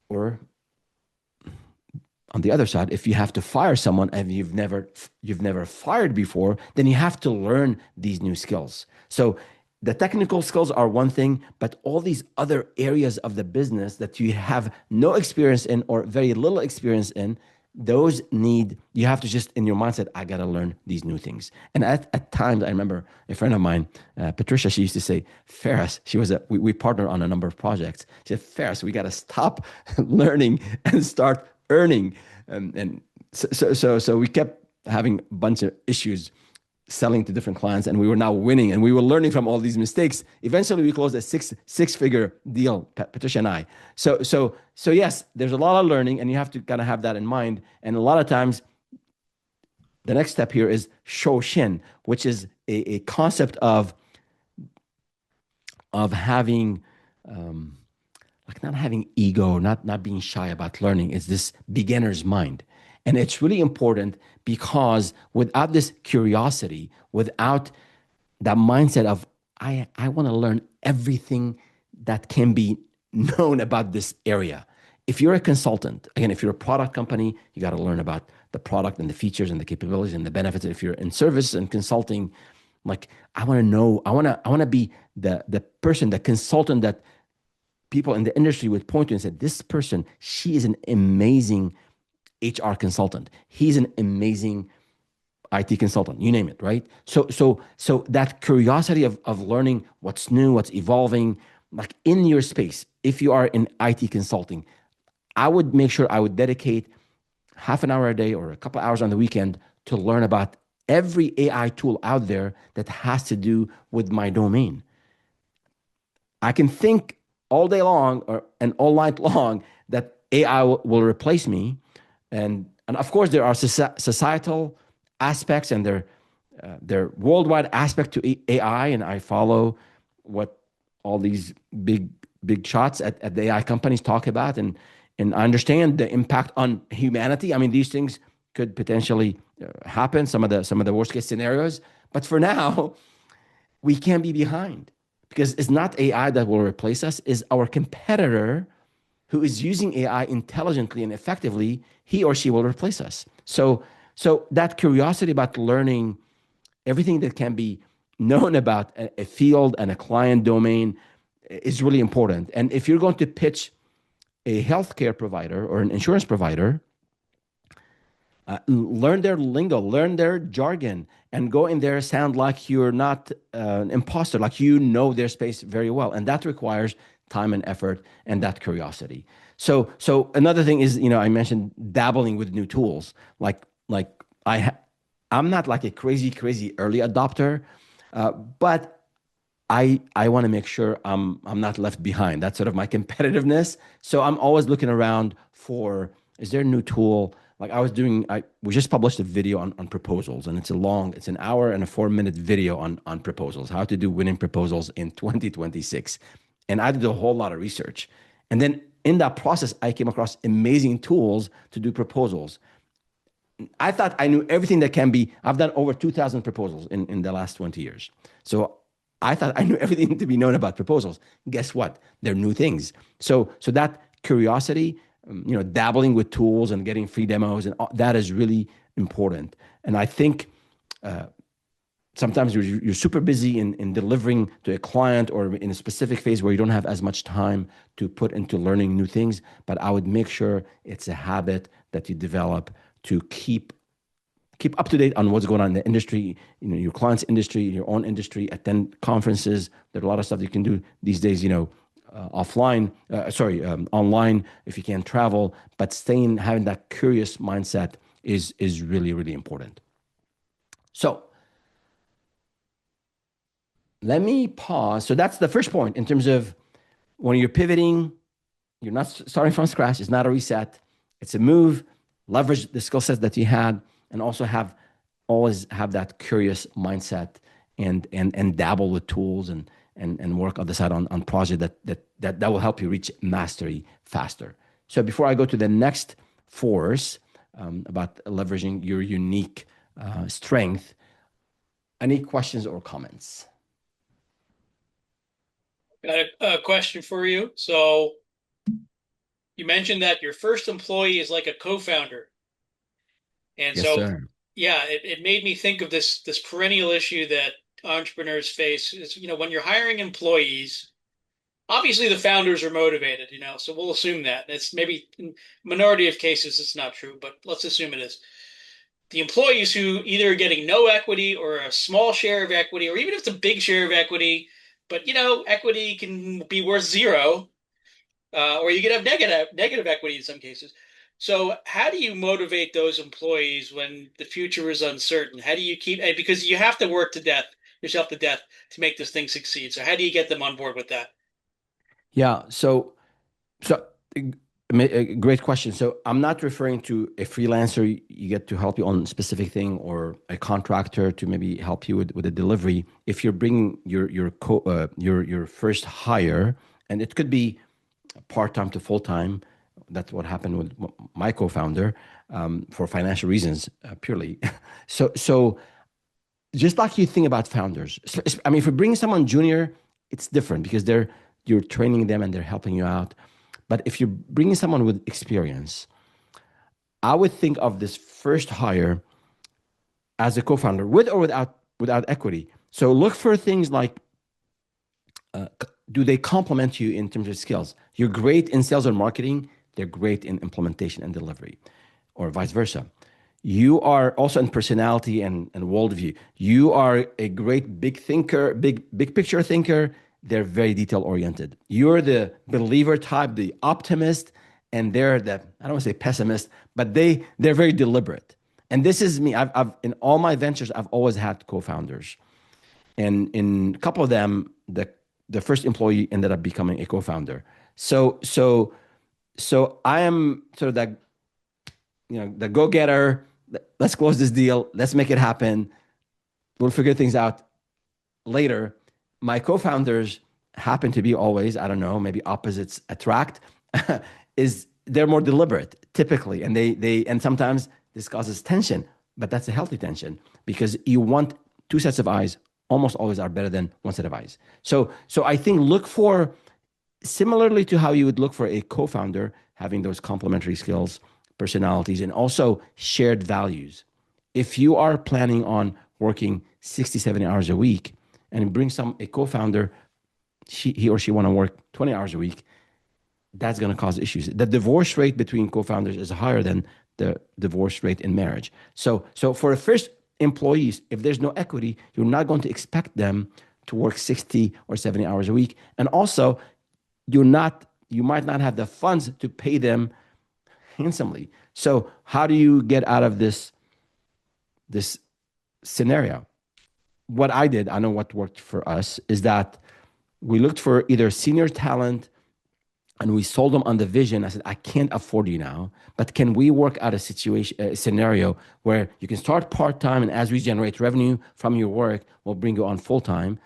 or on the other side, if you have to fire someone and you've never fired before, then you have to learn these new skills. So the technical skills are one thing, but all these other areas of the business that you have no experience in or very little experience in, you have to just, in your mindset, I got to learn these new things. And at times, I remember a friend of mine, Patricia, she used to say, Feras, we partnered on a number of projects. She said, Feras, we got to stop learning and start earning. And so we kept having a bunch of issues selling to different clients, and we were now winning, and we were learning from all these mistakes. Eventually, we closed a six-figure deal, Patricia and I. So yes, there's a lot of learning, and you have to kind of have that in mind. And a lot of times, the next step here is shoshin, which is a concept of having like not having ego, not being shy about learning. It's this beginner's mind. And it's really important because without this curiosity, without that mindset of, I want to learn everything that can be known about this area. If you're a consultant, again, if you're a product company, you got to learn about the product and the features and the capabilities and the benefits. If you're in service and consulting, like I want to know, I want to be the person, the consultant that people in the industry would point to and say, this person, she is an amazing HR consultant. He's an amazing IT consultant, you name it, right? So that curiosity of learning what's new, what's evolving, like in your space. If you are in IT consulting, I would make sure I would dedicate half an hour a day or a couple hours on the weekend to learn about every AI tool out there that has to do with my domain. I can think all day long and all night long that AI will replace me. And of course, there are societal aspects and their worldwide aspect to AI. And I follow what all these big shots at the AI companies talk about. And I understand the impact on humanity. I mean, these things could potentially happen, some of the worst case scenarios. But for now, we can't be behind because it's not AI that will replace us, is our competitor who is using AI intelligently and effectively, he or she will replace us. So that curiosity about learning everything that can be known about a field and a client domain is really important. And if you're going to pitch a healthcare provider or an insurance provider, learn their lingo, learn their jargon, and go in there sound like you're not an imposter, like you know their space very well. And that requires time and effort and that curiosity. So another thing is, I mentioned dabbling with new tools. Like I'm not like a crazy early adopter, but I want to make sure I'm not left behind. That's sort of my competitiveness. So I'm always looking around for, is there a new tool? Like we just published a video on proposals, and it's an hour and a 4-minute video on proposals, how to do winning proposals in 2026. And I did a whole lot of research. And then in that process, I came across amazing tools to do proposals. I thought I knew everything that can be. I've done over 2,000 proposals in the last 20 years. So I thought I knew everything to be known about proposals. Guess what? They're new things. So that curiosity, dabbling with tools and getting free demos, and that is really important. And I think sometimes you're super busy in delivering to a client or in a specific phase where you don't have as much time to put into learning new things. But I would make sure it's a habit that you develop to keep up to date on what's going on in the industry, your client's industry, your own industry, attend conferences. There's a lot of stuff you can do these days, online if you can't travel, but having that curious mindset is really, really important. So let me pause. So that's the first point in terms of when you're pivoting, you're not starting from scratch. It's not a reset. It's a move. Leverage the skill sets that you had, and also always have that curious mindset and dabble with tools and work on the side on project that will help you reach mastery faster. So before I go to the next force about leveraging your unique strength, any questions or comments? Got a question for you. So you mentioned that your first employee is like a co-founder. And Yes, so, sir. yeah, it made me think of this perennial issue that entrepreneurs face is, when you're hiring employees, obviously the founders are motivated, so we'll assume that. It's maybe in minority of cases it's not true, but let's assume it is. The employees who either are getting no equity or a small share of equity, or even if it's a big share of equity, but equity can be worth zero, or you could have negative equity in some cases. So how do you motivate those employees when the future is uncertain? How do you because you have to work yourself to death to make this thing succeed. So how do you get them on board with that? Yeah. So a great question. So I'm not referring to a freelancer you get to help you on a specific thing, or a contractor to maybe help you with a delivery. If you're bringing your first hire, and it could be part-time to full-time. That's what happened with my co-founder, for financial reasons, purely. So just like you think about founders, I mean, if you bring someone junior, it's different because you're training them and they're helping you out. But if you're bringing someone with experience, I would think of this first hire as a co-founder, with or without equity. So look for things like, do they complement you in terms of skills? You're great in sales or marketing, they're great in implementation and delivery, or vice versa. You are also in personality and worldview. You are a great big thinker, big picture thinker. They're very detail oriented. You're the believer type, the optimist, and they're the, I don't want to say pessimist, but they're very deliberate. And this is me. I've in all my ventures, I've always had co-founders. And in a couple of them, the first employee ended up becoming a co-founder. So I am sort of that, the go-getter. Let's close this deal. Let's make it happen. We'll figure things out later. My co-founders happen to be always, I don't know, maybe opposites attract, is they're more deliberate typically. And and sometimes this causes tension, but that's a healthy tension because you want two sets of eyes almost always are better than one set of eyes. So I think look for, similarly to how you would look for a co-founder, having those complementary skills, personalities, and also shared values. If you are planning on working 60, 70 hours a week and bring a co-founder, he or she want to work 20 hours a week, that's going to cause issues. The divorce rate between co-founders is higher than the divorce rate in marriage. So for the first employees, if there's no equity, you're not going to expect them to work 60 or 70 hours a week. And also, you might not have the funds to pay them handsomely. So how do you get out of this scenario? What I did, I know what worked for us, is that we looked for either senior talent and we sold them on the vision. I said, I can't afford you now, but can we work out a scenario where you can start part-time, and as we generate revenue from your work, we'll bring you on full-time?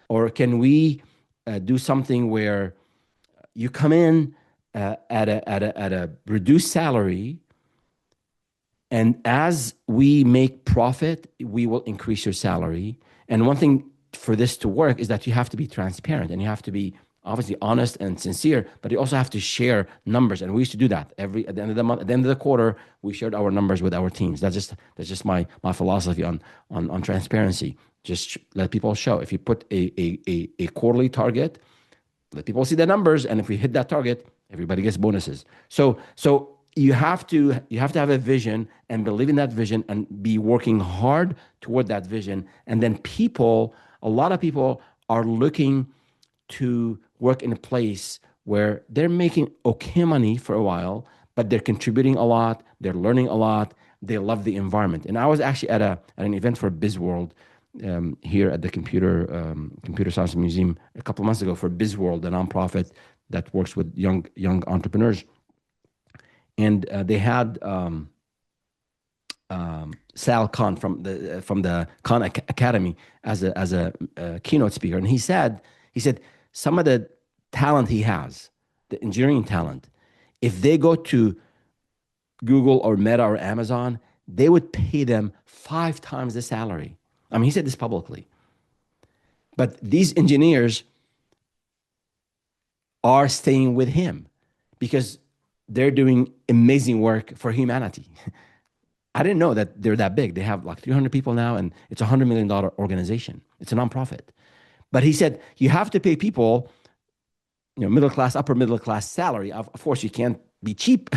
Or can we do something where you come in at a reduced salary, and as we make profit, we will increase your salary. And one thing for this to work is that you have to be transparent and you have to be obviously honest and sincere, but you also have to share numbers. And we used to do that at the end of the month, at the end of the quarter, we shared our numbers with our teams. That's just my philosophy on transparency. Just let people show. If you put a quarterly target, let people see the numbers, and if we hit that target, everybody gets bonuses. So you have to have a vision and believe in that vision and be working hard toward that vision. And then a lot of people are looking to work in a place where they're making okay money for a while, but they're contributing a lot, they're learning a lot, they love the environment. And I was actually at an event for BizWorld here at the Computer Science Museum a couple of months ago for BizWorld, a nonprofit that works with young entrepreneurs. And they had Sal Khan from the Khan Academy as a keynote speaker, and he said some of the talent he has, the engineering talent, if they go to Google or Meta or Amazon, they would pay them 5 times the salary. I mean, he said this publicly. But these engineers are staying with him because they're doing amazing work for humanity. I didn't know that they're that big. They have like 300 people now, and it's a $100 million organization. It's a nonprofit. But he said, you have to pay people, middle class, upper middle class salary. Of course, you can't be cheap,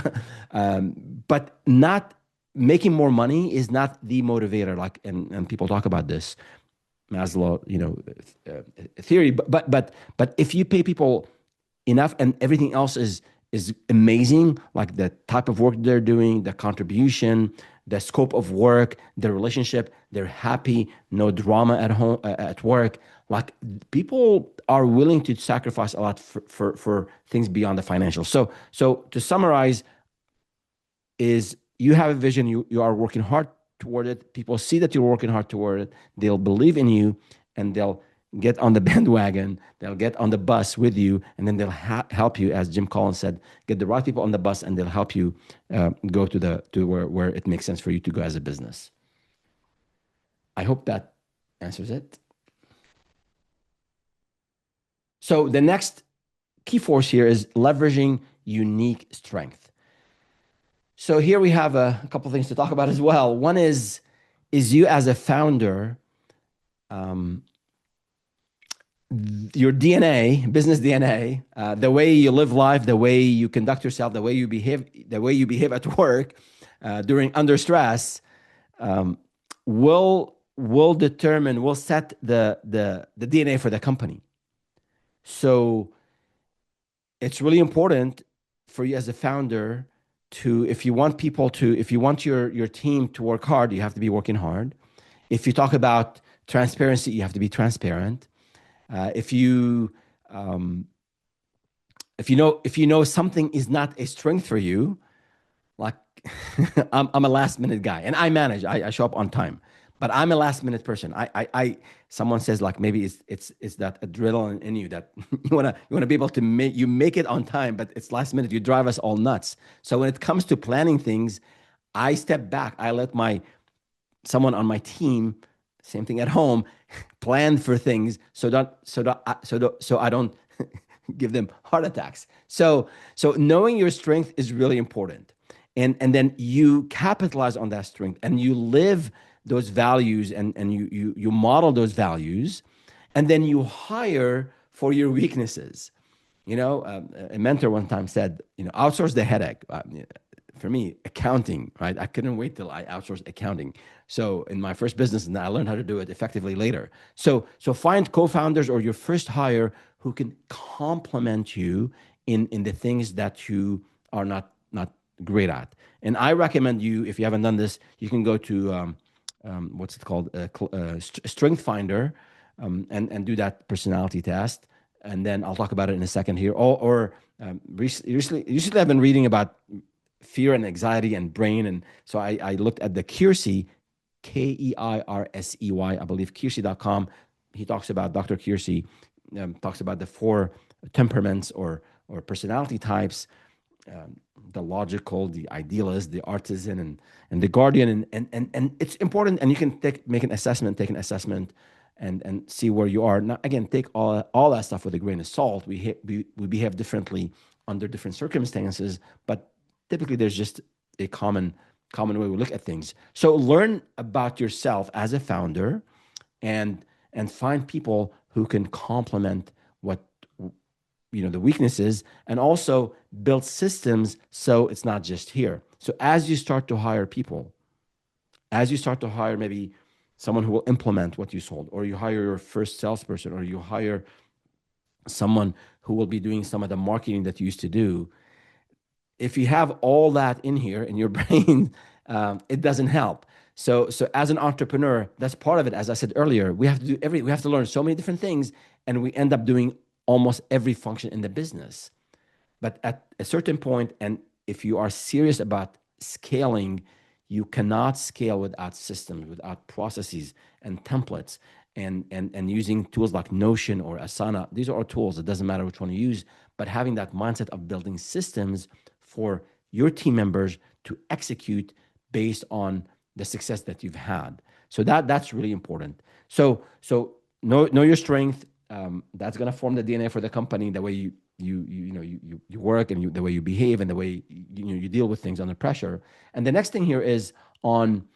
but not making more money is not the motivator. Like, and people talk about this Maslow, theory. But if you pay people enough and everything else is amazing, like the type of work they're doing, the contribution, the scope of work, the relationship, they're happy, no drama at home, at work. Like, people are willing to sacrifice a lot for things beyond the financial. So to summarize, is you have a vision, you are working hard toward it. People see that you're working hard toward it. They'll believe in you, and they'll get on the bandwagon, they'll get on the bus with you, and then they'll help you, as Jim Collins said, get the right people on the bus, and they'll help you go to where it makes sense for you to go as a business. I hope that answers it. So the next key force here is leveraging unique strength. So here we have a couple of things to talk about as well. One is you as a founder, your DNA, business DNA, the way you live life, the way you conduct yourself, the way you behave at work, under stress, um, will set the DNA for the company. So it's really important for you as a founder to, if you want people to, if you want your team to work hard, you have to be working hard. If you talk about transparency, you have to be transparent. If you um, if you know something is not a strength for you, like I'm a last minute guy, and I manage. I show up on time, but I'm a last minute person. Someone says like maybe it's that adrenaline in you that you wanna be able to make it on time, but it's last minute. You drive us all nuts. So when it comes to planning things, I step back. I let my someone on my team, same thing at home, plan for things so I don't give them heart attacks. So knowing your strength is really important. And then you capitalize on that strength and you live those values and you model those values, and then you hire for your weaknesses. A mentor one time said, outsource the headache. For me, accounting, right? I couldn't wait till I outsourced accounting. So in my first business, and I learned how to do it effectively later. So find co-founders or your first hire who can complement you in the things that you are not great at. And I recommend you, if you haven't done this, you can go to what's it called, Strength Finder, and do that personality test. And then I'll talk about it in a second here. Recently, I've been reading about fear and anxiety and brain, and so I looked at the Keirsey, Keirsey, I believe, Keirsey.com. He talks about Dr. Keirsey talks about the four temperaments or personality types, the logical, the idealist, the artisan, and the guardian, and it's important. And you can take an assessment, and see where you are. Now, again, take all that stuff with a grain of salt. We behave differently under different circumstances, but typically there's just a common way we look at things. So learn about yourself as a founder, and find people who can complement what the weaknesses, and also build systems so it's not just here. So as you start to hire people, as you start to hire maybe someone who will implement what you sold, or you hire your first salesperson, or you hire someone who will be doing some of the marketing that you used to do, if you have all that in here in your brain, it doesn't help. So as an entrepreneur, that's part of it. As I said earlier, we have to learn so many different things, and we end up doing almost every function in the business. But at a certain point, and if you are serious about scaling, you cannot scale without systems, without processes and templates, and using tools like Notion or Asana. These are all tools. It doesn't matter which one you use, but having that mindset of building systems for your team members to execute based on the success that you've had. So that's really important. So know your strength. That's going to form the DNA for the company. The way you work, and the way you behave, and the way you deal with things under pressure. And the next thing here is on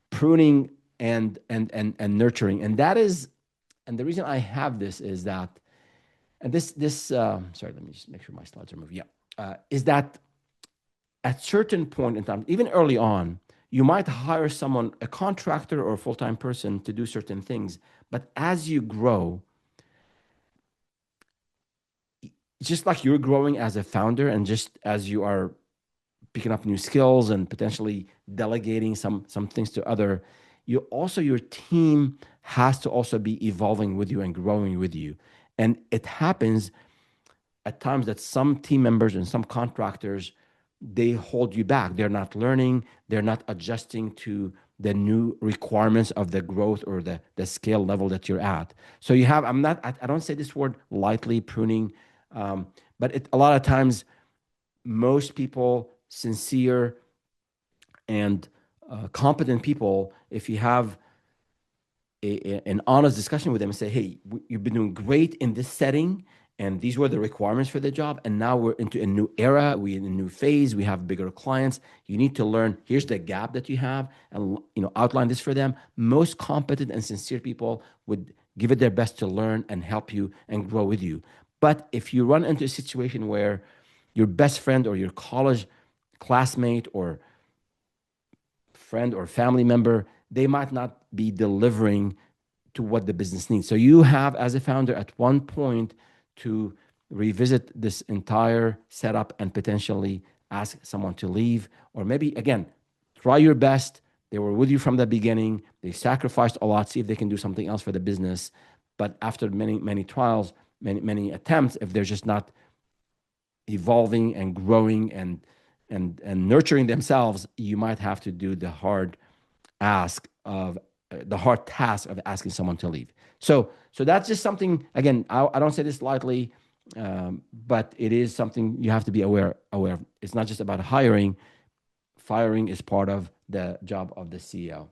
pruning and nurturing. And that is, and the reason I have this is that, and this sorry, let me just make sure my slides are moving. Yeah, is that at certain point in time, even early on, you might hire someone, a contractor or a full-time person, to do certain things. But as you grow, just like you're growing as a founder, and just as you are picking up new skills and potentially delegating some things to other, your team has to also be evolving with you and growing with you. And it happens at times that some team members and some contractors, they hold you back. They're not learning, they're not adjusting to the new requirements of the growth or the scale level that you're at. So you have, I don't say this word lightly, pruning, but a lot of times, most people, sincere and competent people, if you have an honest discussion with them and say, hey, you've been doing great in this setting, and these were the requirements for the job, and now we're into a new era, we're in a new phase, we have bigger clients, you need to learn, here's the gap that you have, and outline this for them. Most competent and sincere people would give it their best to learn and help you and grow with you. But if you run into a situation where your best friend or your college classmate or friend or family member, they might not be delivering to what the business needs. So you have, as a founder, at one point to revisit this entire setup and potentially ask someone to leave, or maybe again, try your best. They were with you from the beginning. They sacrificed a lot. See if they can do something else for the business. But after many, many trials, many attempts, if they're just not evolving and growing and nurturing themselves, you might have to do the hard task of asking someone to leave. So that's just something. Again, I don't say this lightly, but it is something you have to be aware of. It's not just about hiring. Firing is part of the job of the CEO.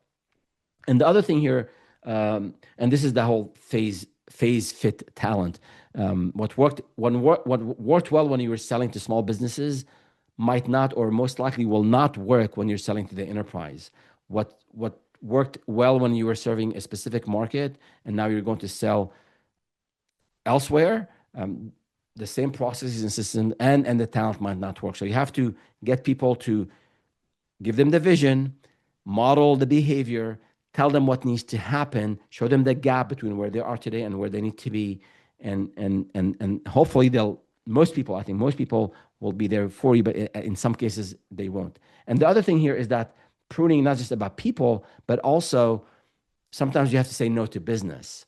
And the other thing here, and this is the whole phase fit talent. What worked well when you were selling to small businesses might not, or most likely will not work when you're selling to the enterprise. What worked well when you were serving a specific market, and now you're going to sell elsewhere. The same processes and systems and the talent might not work. So you have to get people to give them the vision, model the behavior, tell them what needs to happen, show them the gap between where they are today and where they need to be, and hopefully I think most people will be there for you, but in some cases they won't. And the other thing here is that pruning not just about people, but also sometimes you have to say no to business.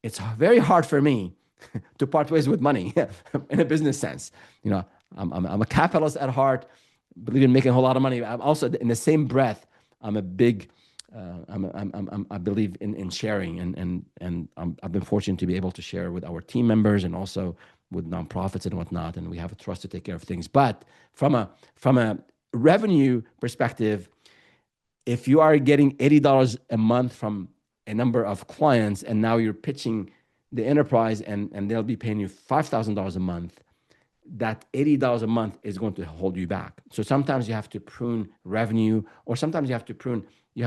It's very hard for me to part ways with money in a business sense. You know, I'm a capitalist at heart, believe in making a whole lot of money. I'm also, in the same breath, I'm a big, I believe in sharing, and I've been fortunate to be able to share with our team members and also with nonprofits and whatnot, and we have a trust to take care of things. But from a revenue perspective, if you are getting $80 a month from a number of clients, and now you're pitching the enterprise, and they'll be paying you $5,000 a month, that $80 a month is going to hold you back. So sometimes you have to prune revenue, or sometimes you have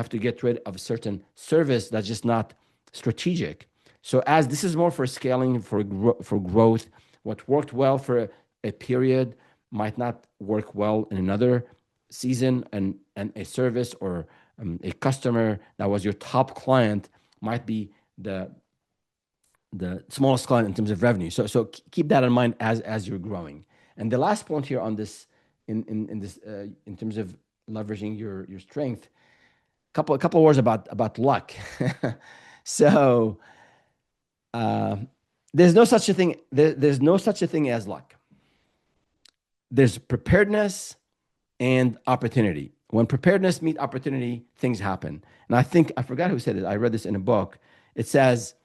to get rid of a certain service that's just not strategic. So as this is more for scaling, for growth, what worked well for a period might not work well in another season, and a service or a customer that was your top client might be the smallest client in terms of revenue. So keep that in mind as you're growing. And the last point here on this, in terms of leveraging your strength, couple of words about luck. So there's no such a thing. There's no such a thing as luck. There's preparedness and opportunity. When preparedness meets opportunity, things happen. And I forgot who said it. I read this in a book. It says,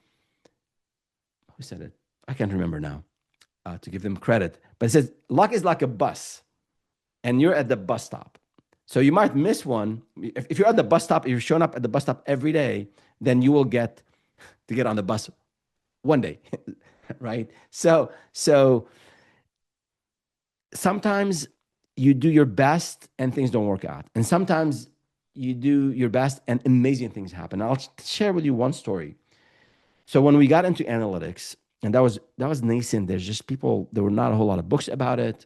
who said it? I can't remember now, to give them credit. But it says, luck is like a bus, and you're at the bus stop. So you might miss one. If you're at the bus stop, if you're showing up at the bus stop every day, then you will get to get on the bus one day, right? So sometimes you do your best and things don't work out. And sometimes you do your best and amazing things happen. I'll share with you one story. So when we got into analytics, and that was nascent, there were not a whole lot of books about it.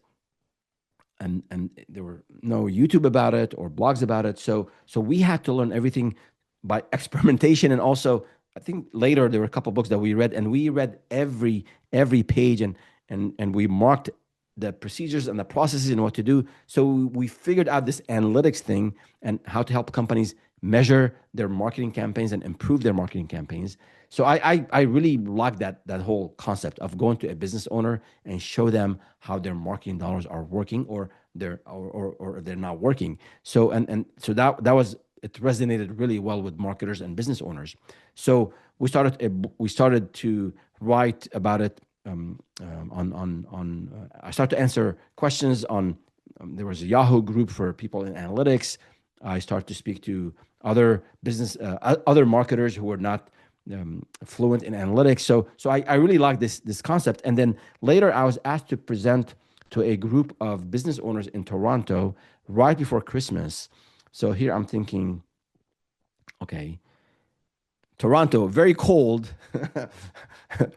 And there were no YouTube about it or blogs about it. So we had to learn everything by experimentation. And also, I think later there were a couple of books that we read, and we read every page, and we marked the procedures and the processes and what to do. So we figured out this analytics thing and how to help companies measure their marketing campaigns and improve their marketing campaigns. So I really like that whole concept of going to a business owner and show them how their marketing dollars are working, or they're not working. So so that was, it resonated really well with marketers and business owners. So we started to write about it. I started to answer questions on. There was a Yahoo group for people in analytics. I started to speak to other other marketers who were not fluent in analytics. So I really like this concept. And then later I was asked to present to a group of business owners in Toronto right before Christmas. So here I'm thinking, okay, Toronto, very cold.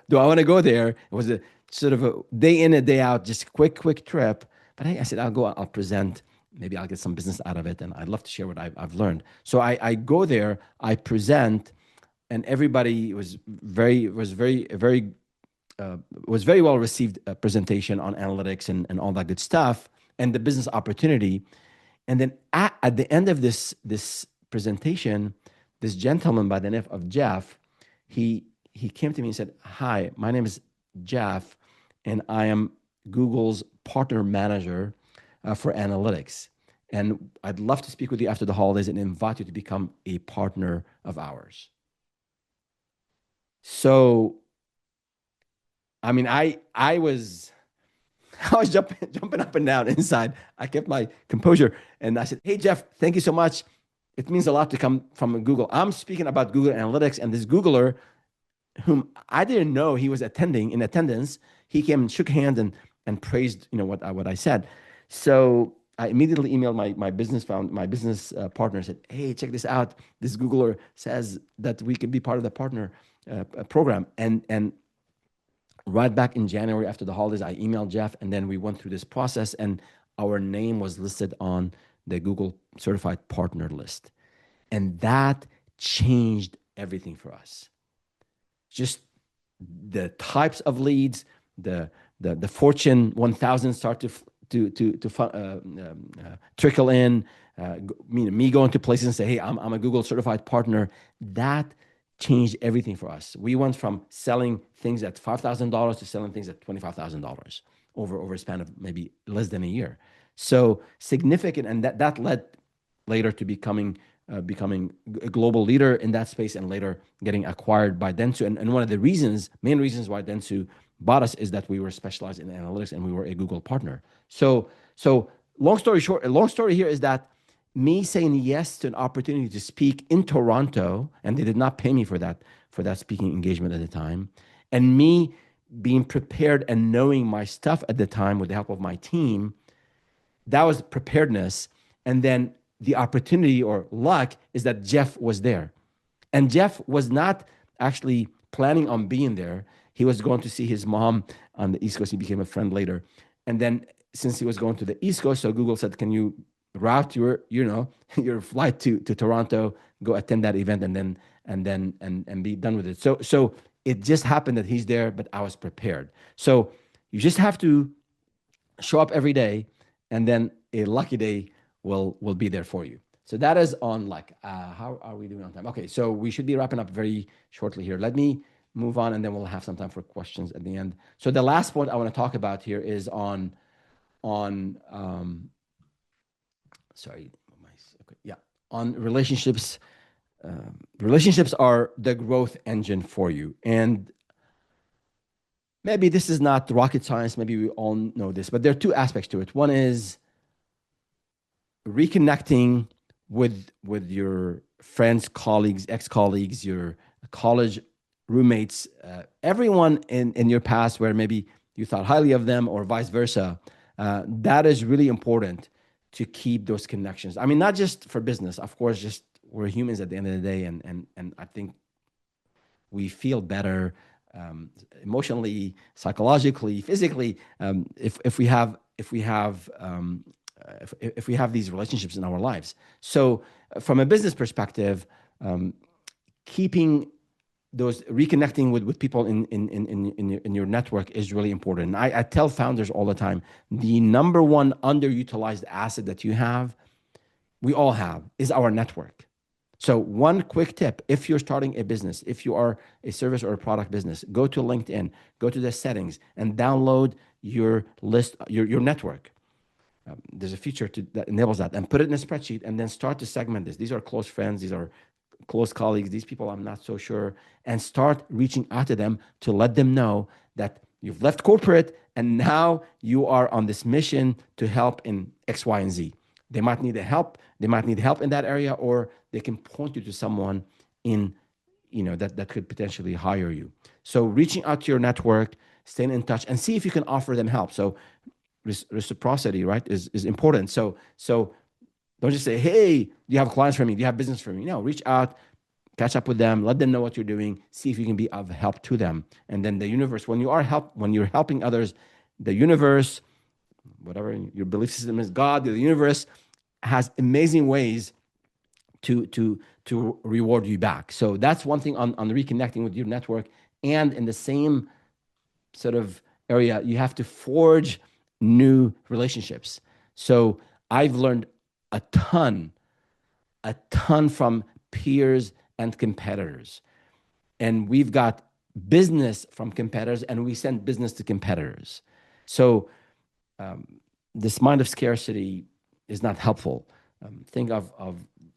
Do I want to go there? It was a sort of a day in, a day out, just quick trip. But I said, I'll go, I'll present maybe I'll get some business out of it, and I'd love to share what I've learned. So I go there, I present, and everybody was very well received presentation on analytics and all that good stuff and the business opportunity. And then at the end of this presentation, this gentleman by the name of Jeff, he came to me and said, "Hi, my name is Jeff, and I am Google's partner manager for analytics. And I'd love to speak with you after the holidays and invite you to become a partner of ours." So, I mean, I was I was jumping up and down inside. I kept my composure and I said, "Hey, Jeff, thank you so much. It means a lot to come from Google. I'm speaking about Google Analytics, and this Googler, whom I didn't know he was in attendance, he came and shook hands and praised, what I said. So I immediately emailed my business partner, said, "Hey, check this out. This Googler says that we can be part of the partner program." And right back in January after the holidays, I emailed Jeff, and then we went through this process, and our name was listed on the Google certified partner list. And that changed everything for us. Just the types of leads, the Fortune 1000 start to trickle in. Me going to places and say, "Hey, I'm a Google certified partner." That changed everything for us. We went from selling things at $5,000 to selling things at $25,000 over a span of maybe less than a year. So significant, and that led later to becoming a global leader in that space, and later getting acquired by Dentsu. And one of the main reasons why Dentsu bought us is that we were specialized in analytics and we were a Google partner. So long story short, a long story here is that me saying yes to an opportunity to speak in Toronto, and they did not pay me for that speaking engagement at the time, and me being prepared and knowing my stuff at the time with the help of my team, that was preparedness. And then the opportunity or luck is that Jeff was there. And Jeff was not actually planning on being there. He was going to see his mom on the East Coast. He became a friend later. And then since he was going to the East Coast, so Google said, "Can you route your your flight to Toronto, go attend that event, and be done with it." So it just happened that he's there, but I was prepared. So you just have to show up every day, and then a lucky day will be there for you. So that is on luck. How are we doing on time? Okay, so we should be wrapping up very shortly here. Let me move on, and then we'll have some time for questions at the end. So the last point I want to talk about here is on relationships. Relationships are the growth engine for you. And maybe this is not rocket science. Maybe we all know this, but there are two aspects to it. One is reconnecting with your friends, colleagues, ex-colleagues, your college roommates, everyone in your past where maybe you thought highly of them, or vice versa. That is really important to keep those connections. I mean, not just for business, of course, just we're humans at the end of the day. And I think we feel better emotionally, psychologically, physically, if we have these relationships in our lives. So from a business perspective, keeping those, reconnecting with people in your network is really important. And I tell founders all the time, the number one underutilized asset that you have, we all have, is our network. So one quick tip: if you're starting a business, if you are a service or a product business, go to LinkedIn, go to the settings, and download your list, your network. There's a feature that enables that, and put it in a spreadsheet, and then start to segment this. These are close friends. These are close colleagues. These people I'm not so sure, and start reaching out to them to let them know that you've left corporate and now you are on this mission to help in X, Y, and Z. They might need help. They might need help in that area, or they can point you to someone that could potentially hire you. So reaching out to your network, staying in touch, and see if you can offer them help. So reciprocity, right, is important. So don't just say, "Hey, do you have clients for me? Do you have business for me?" No, reach out, catch up with them, let them know what you're doing, see if you can be of help to them. And then the universe, when you're helping others, the universe, whatever your belief system is, God, the universe, has amazing ways to reward you back. So that's one thing on reconnecting with your network. And in the same sort of area, you have to forge new relationships. So I've learned a ton, a ton from peers and competitors. And we've got business from competitors, and we send business to competitors. So um, this mind of scarcity is not helpful. Think of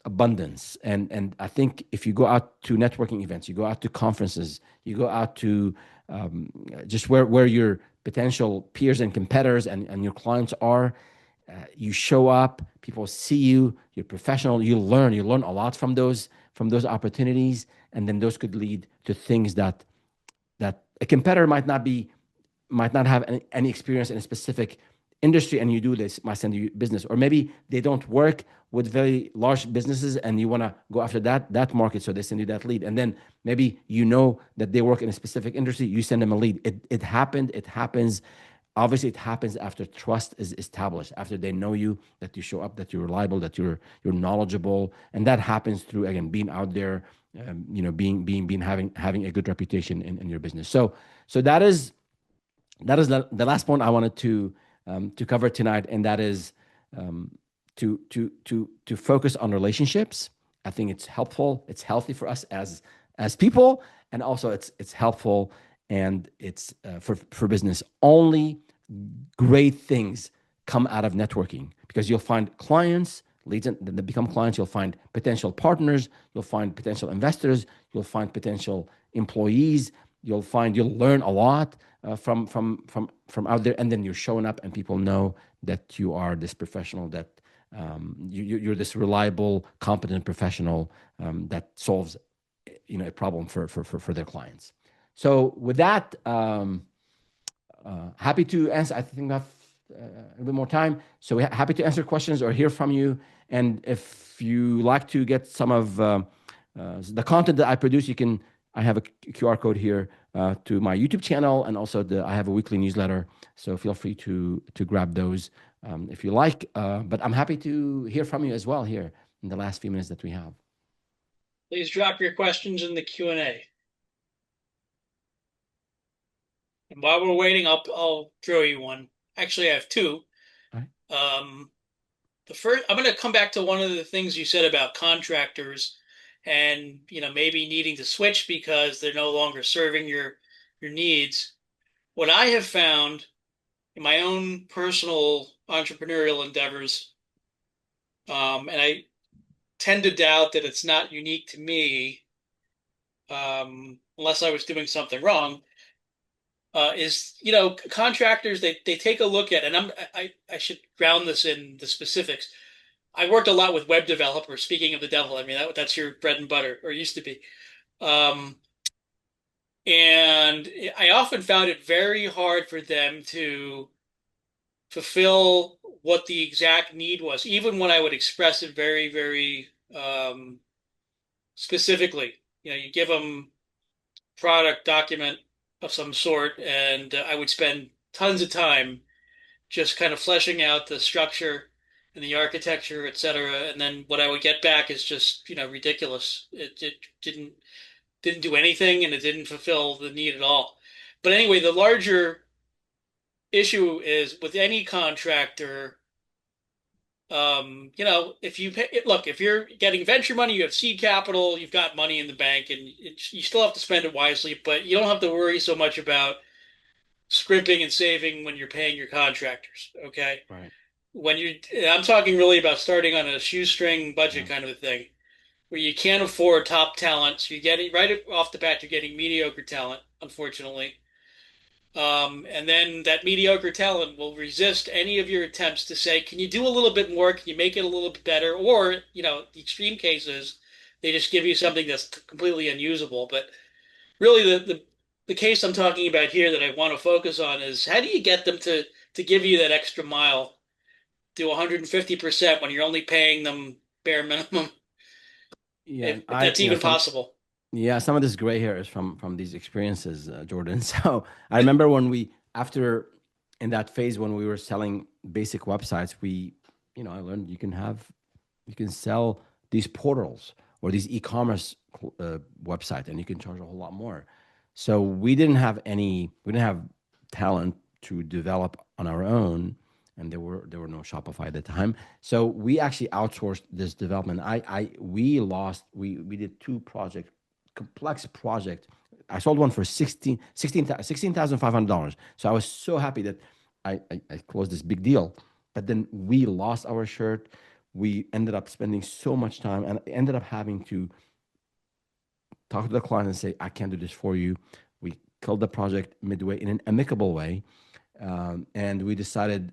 abundance, and I think if you go out to networking events, you go out to conferences, you go out to just where your potential peers and competitors and your clients are, you show up, people see you, you're professional, you learn a lot from those opportunities, and then those could lead to things that a competitor might not have any experience in a specific industry, and you do this might send you business, or maybe they don't work with very large businesses and you want to go after that market, so they send you that lead, and then maybe you know that they work in a specific industry, you send them a lead. It happened, it happens. Obviously it happens after trust is established, after they know you, that you show up, that you're reliable, that you're knowledgeable, and that happens through, again, being out there, being having a good reputation in your business. So that is the last point I wanted to cover tonight, and that is to focus on relationships. I think it's helpful. It's healthy for us as people, and also it's helpful, and it's for business. Only great things come out of networking, because you'll find clients, leads that become clients. You'll find potential partners. You'll find potential investors. You'll find potential employees. You'll learn a lot from out there, and then you're showing up, and people know that you are this professional, that you're this reliable, competent professional that solves a problem for their clients. So with that, happy to answer. I think I have a bit more time, so we're happy to answer questions or hear from you. And if you like to get some of the content that I produce, I have a QR code here to my YouTube channel, and also I have a weekly newsletter. So feel free to grab those if you like. But I'm happy to hear from you as well here in the last few minutes that we have. Please drop your questions in the Q&A. And while we're waiting, I'll throw you one. Actually, I have two. All right. The first, I'm going to come back to one of the things you said about contractors, and maybe needing to switch because they're no longer serving your needs. What I have found in my own personal entrepreneurial endeavors, and I tend to doubt that it's not unique to me, unless I was doing something wrong, is contractors, they take a look at, and I should ground this in the specifics. I worked a lot with web developers. Speaking of the devil, I mean that's your bread and butter, or used to be. Um, and I often found it very hard for them to fulfill what the exact need was, even when I would express it very, very specifically. You give them product document of some sort, and I would spend tons of time just kind of fleshing out the structure and the architecture, et cetera. And then what I would get back is just, ridiculous. It didn't do anything, and it didn't fulfill the need at all. But anyway, the larger issue is with any contractor. If you look, if you're getting venture money, you have seed capital, you've got money in the bank, and you still have to spend it wisely, but you don't have to worry so much about scrimping and saving when you're paying your contractors. Okay. Right. I'm talking really about starting on a shoestring budget Yeah. kind of a thing, where you can't afford top talent. So you're getting right off the bat, you're getting mediocre talent, unfortunately. And then that mediocre talent will resist any of your attempts to say, can you do a little bit more? Can you make it a little bit better? Or, the extreme cases, they just give you something that's completely unusable. But really, the case I'm talking about here that I want to focus on is, how do you get them to give you that extra mile, do 150% when you're only paying them bare minimum, Yeah, if that's even possible? Yeah, some of this gray hair is from these experiences, Jordan. So I remember when after in that phase when we were selling basic websites, I learned you can have You can sell these portals or these e-commerce websites, and you can charge a whole lot more. So we didn't have talent to develop on our own, and there were no Shopify at the time. So we actually outsourced this development. We did two projects, complex project. I sold one for $16,500. So I was so happy that I closed this big deal. But then we lost our shirt. We ended up spending so much time and ended up having to talk to the client and say, I can't do this for you. We killed the project midway in an amicable way. And we decided,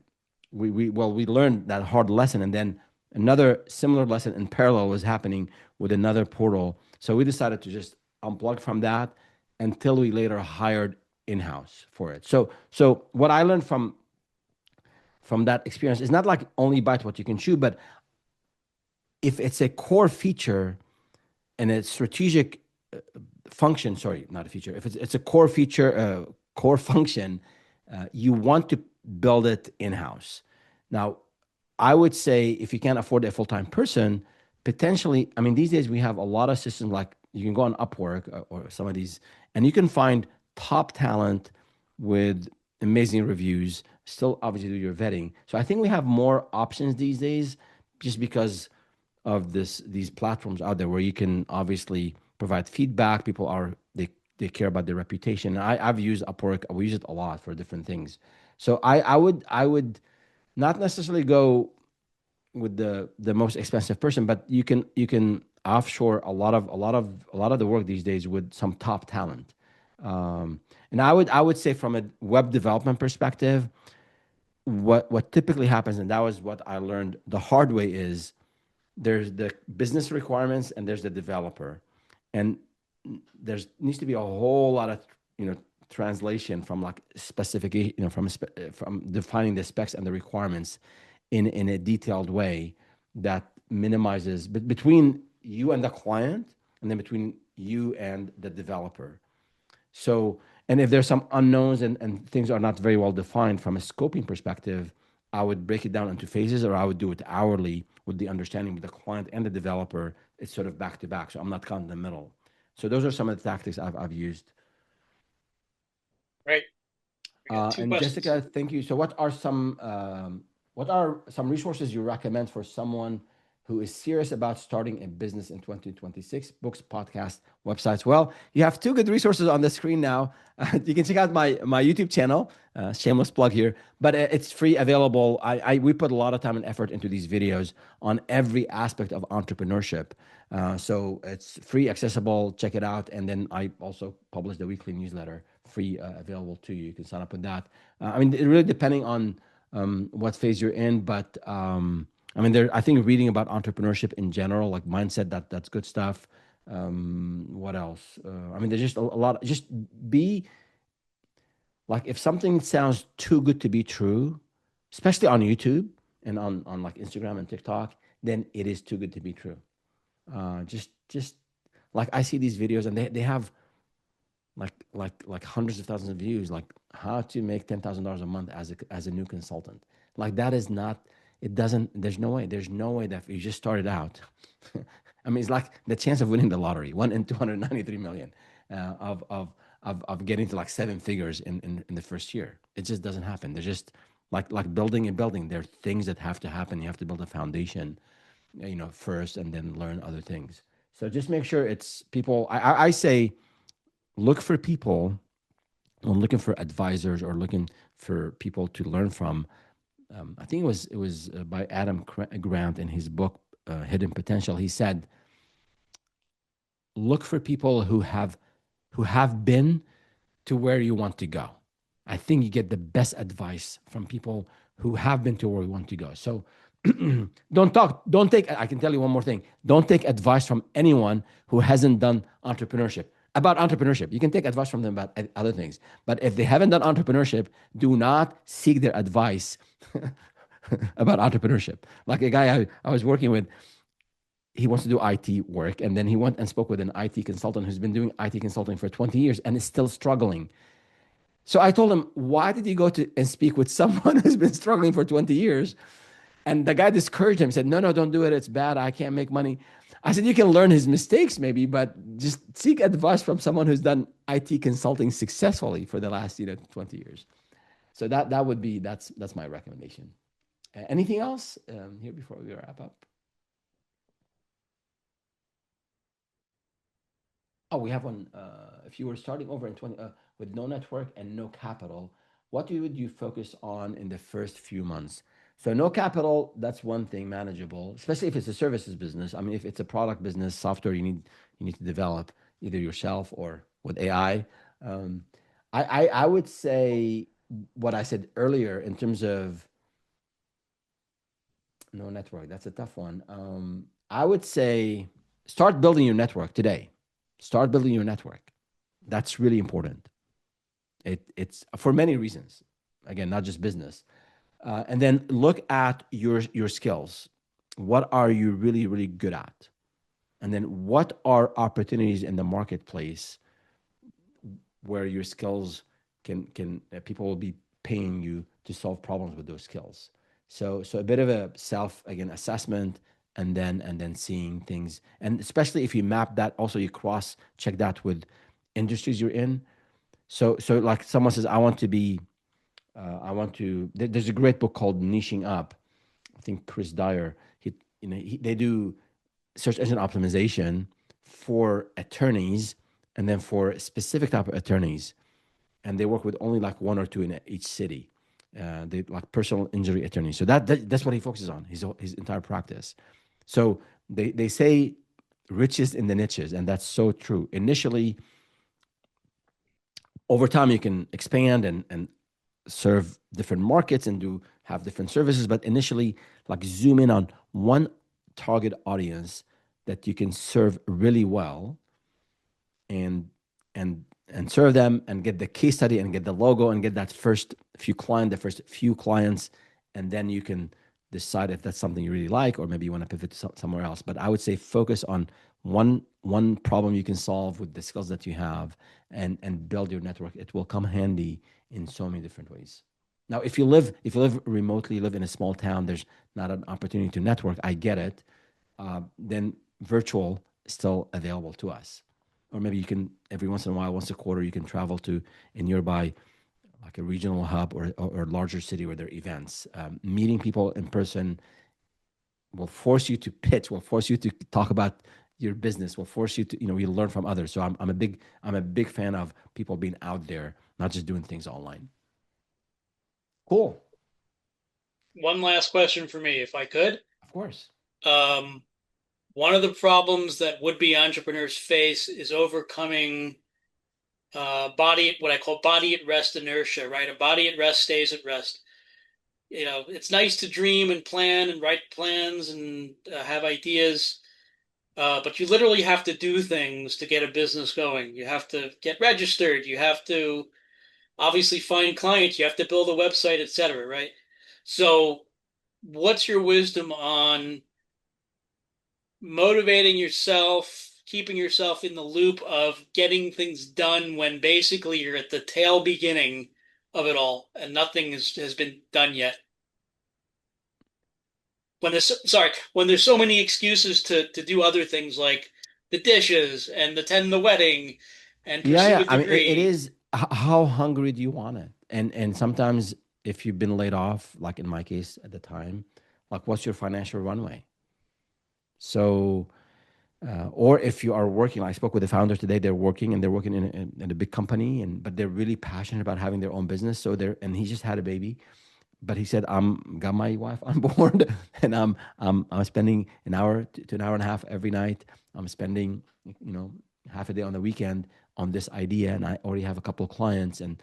we learned that hard lesson. And then another similar lesson in parallel was happening with another portal. So we decided to just unplug from that until we later hired in-house for it. So what I learned from that experience is not like only bite what you can chew, but if it's a core feature and a strategic function, sorry, not a feature, if it's a core feature, core function, you want to build it in-house. Now, I would say if you can't afford a full-time person, potentially, I mean, these days we have a lot of systems like you can go on Upwork or some of these, and you can find top talent with amazing reviews, still obviously do your vetting. So I think we have more options these days just because of these platforms out there where you can obviously provide feedback. People they care about their reputation. I've used Upwork. We use it a lot for different things. So I would not necessarily go with the most expensive person, but you can offshore a lot of the work these days with some top talent. And I would say from a web development perspective, what typically happens, and that was what I learned the hard way, is there's the business requirements and there's the developer, and there's needs to be a whole lot of translation from like specific from defining the specs and the requirements in a detailed way that minimizes between you and the client, and then between you and the developer. So, and if there's some unknowns and things are not very well defined from a scoping perspective, I would break it down into phases, or I would do it hourly with the understanding with the client and the developer. It's sort of back to back. So I'm not caught in the middle. So those are some of the tactics I've used. Right. We got two And questions. Jessica, thank you. So what are some resources you recommend for someone who is serious about starting a business in 2026? Books, podcasts, websites. Well, you have two good resources on the screen now. You can check out my YouTube channel. Shameless plug here, but it's free, available. We put a lot of time and effort into these videos on every aspect of entrepreneurship. So it's free, accessible. Check it out. And then I also publish the weekly newsletter, free, available to you. You can sign up with that. I mean, it really depending on what phase you're in, but I mean, I think reading about entrepreneurship in general, like mindset, that's good stuff. What else? I mean, there's just a lot. Just be like, if something sounds too good to be true, especially on YouTube and on like Instagram and TikTok, then it is too good to be true. Just like I see these videos and they have like hundreds of thousands of views, like how to make $10,000 a month as a new consultant. Like that is not. It doesn't. There's no way that if you just started out. I mean, it's like the chance of winning the lottery, 1 in 293 million, of getting to like seven figures in the first year. It just doesn't happen. They're just like building a building. There are things that have to happen. You have to build a foundation, first, and then learn other things. So just make sure it's people. I say look for people when looking for advisors or looking for people to learn from. I think it was by Adam Grant in his book Hidden Potential. He said, look for people who have been to where you want to go. I think you get the best advice from people who have been to where you want to go. So don't take, I can tell you one more thing. Don't take advice from anyone who hasn't done entrepreneurship. About entrepreneurship, you can take advice from them about other things. But if they haven't done entrepreneurship, do not seek their advice about entrepreneurship. Like a guy I was working with, he wants to do IT work. And then he went and spoke with an IT consultant who's been doing IT consulting for 20 years and is still struggling. So I told him, why did you go to and speak with someone who's been struggling for 20 years? And the guy discouraged him, said, no, no, don't do it. It's bad. I can't make money. I said, you can learn his mistakes maybe, but just seek advice from someone who's done IT consulting successfully for the last, 20 years. So that would be, that's my recommendation. Anything else here before we wrap up? Oh, we have one. If you were starting over in 20 with no network and no capital, what would you focus on in the first few months? So no capital, that's one thing manageable, especially if it's a services business. I mean, if it's a product business, software you need to develop either yourself or with AI. Um, I would say what I said earlier in terms of no network. That's a tough one. I would say start building your network today. Start building your network. That's really important. It's for many reasons. Again, not just business. And then look at your skills. What are you really really good at? And then what are opportunities in the marketplace where your skills can people will be paying you to solve problems with those skills. So a bit of a self again assessment and then seeing things, and especially if you map that, also you cross check that with industries you're in. So like someone says, I want to be I want to there's a great book called Niching Up. I think Chris Dyer, they do search engine optimization for attorneys and then for specific type of attorneys, and they work with only like one or two in each city. They like personal injury attorneys. So that's what he focuses on, his entire practice. So they say riches in the niches, and that's so true. Initially, over time, you can expand and serve different markets and do have different services, but initially, like zoom in on one target audience that you can serve really well, and and serve them and get the case study and get the logo and get that the first few clients, and then you can decide if that's something you really like, or maybe you want to pivot to somewhere else. But I would say focus on one problem you can solve with the skills that you have, and build your network. It will come handy in so many different ways. Now, if you live remotely, live in a small town, there's not an opportunity to network. I get it. Then virtual is still available to us, or maybe you can every once in a while, once a quarter, you can travel to a nearby like a regional hub or larger city where there are events. Meeting people in person will force you to pitch, will force you to talk about your business, will force you to you learn from others. So I'm a big fan of people being out there, not just doing things online. Cool. One last question for me, if I could. Of course. Um, One of the problems that would-be entrepreneurs face is overcoming what I call body at rest inertia, right? A body at rest stays at rest. It's nice to dream and plan and write plans and have ideas, but you literally have to do things to get a business going. You have to get registered. You have to obviously find clients. You have to build a website, etc., right? So, what's your wisdom on motivating yourself, keeping yourself in the loop of getting things done when basically you're at the tail beginning of it all and nothing has been done yet? When there's so many excuses to do other things like the dishes and attend the wedding and Yeah, pursue yeah. a I mean, it degree. is how hungry do you want it? And sometimes if you've been laid off, like in my case at the time, like what's your financial runway? So, or if you are working, I spoke with the founder today. They're working in a big company, but they're really passionate about having their own business. And he just had a baby, but he said, I'm got my wife on board, and I'm spending an hour to an hour and a half every night. I'm spending, you know, half a day on the weekend on this idea, and I already have a couple of clients. And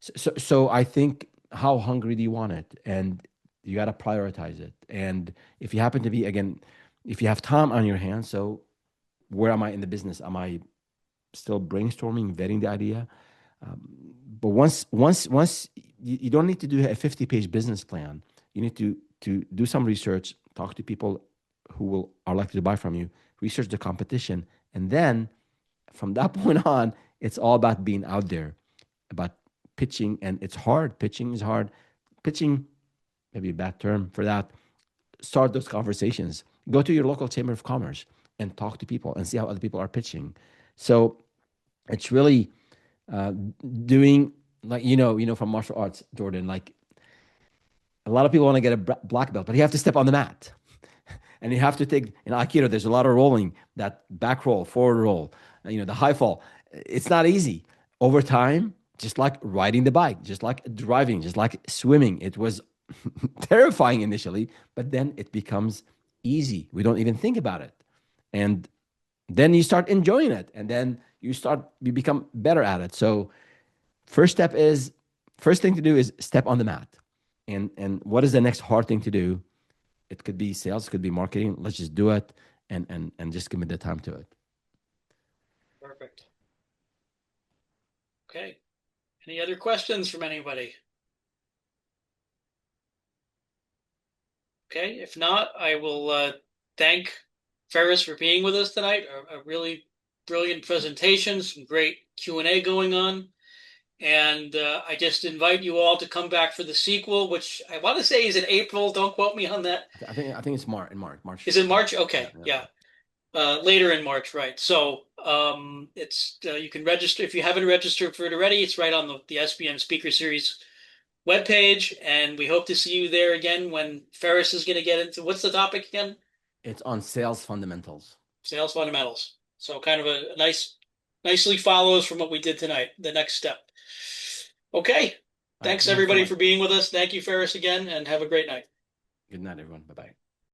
so I think, how hungry do you want it? And you got to prioritize it. And if you happen to be, again, if you have time on your hands, so where am I in the business? Am I still brainstorming, vetting the idea? But once you don't need to do a 50-page business plan. You need to do some research, talk to people who are likely to buy from you, research the competition, and then from that point on, it's all about being out there, about pitching. And it's hard. Pitching is hard. Pitching, maybe a bad term for that. start those conversations. Go to your local chamber of commerce and talk to people and see how other people are pitching. So it's really uh, doing, like, from martial arts, Jordan, like a lot of people want to get a black belt, but you have to step on the mat. And you have to take, in Aikido, there's a lot of rolling, that back roll, forward roll, the high fall. It's not easy. Over time, just like riding the bike, just like driving, just like swimming, it was terrifying initially, but then it becomes easy. We don't even think about it. And then you start enjoying it. And then you become better at it. So first step is, first thing to do is step on the mat. And what is the next hard thing to do? It could be sales, it could be marketing. Let's just do it and just commit the time to it. Perfect. Okay. Any other questions from anybody? Okay. If not, I will thank Feras for being with us tonight. A really brilliant presentation, some great Q&A going on. And I just invite you all to come back for the sequel, which I want to say is in April. Don't quote me on that. I think it's March. Is it March? Yeah, Okay, yeah. yeah. Later in March, right? So it's you can register if you haven't registered for it already. It's right on the SBM Speaker Series webpage, and we hope to see you there again when Feras is going to get into what's the topic again? It's on sales fundamentals. Sales fundamentals. So kind of a nicely follows from what we did tonight. The next step. Okay. All right. Thanks Thank you so everybody much. for being with us. Thank you, Feras, again, and have a great night. Good night, everyone. Bye bye.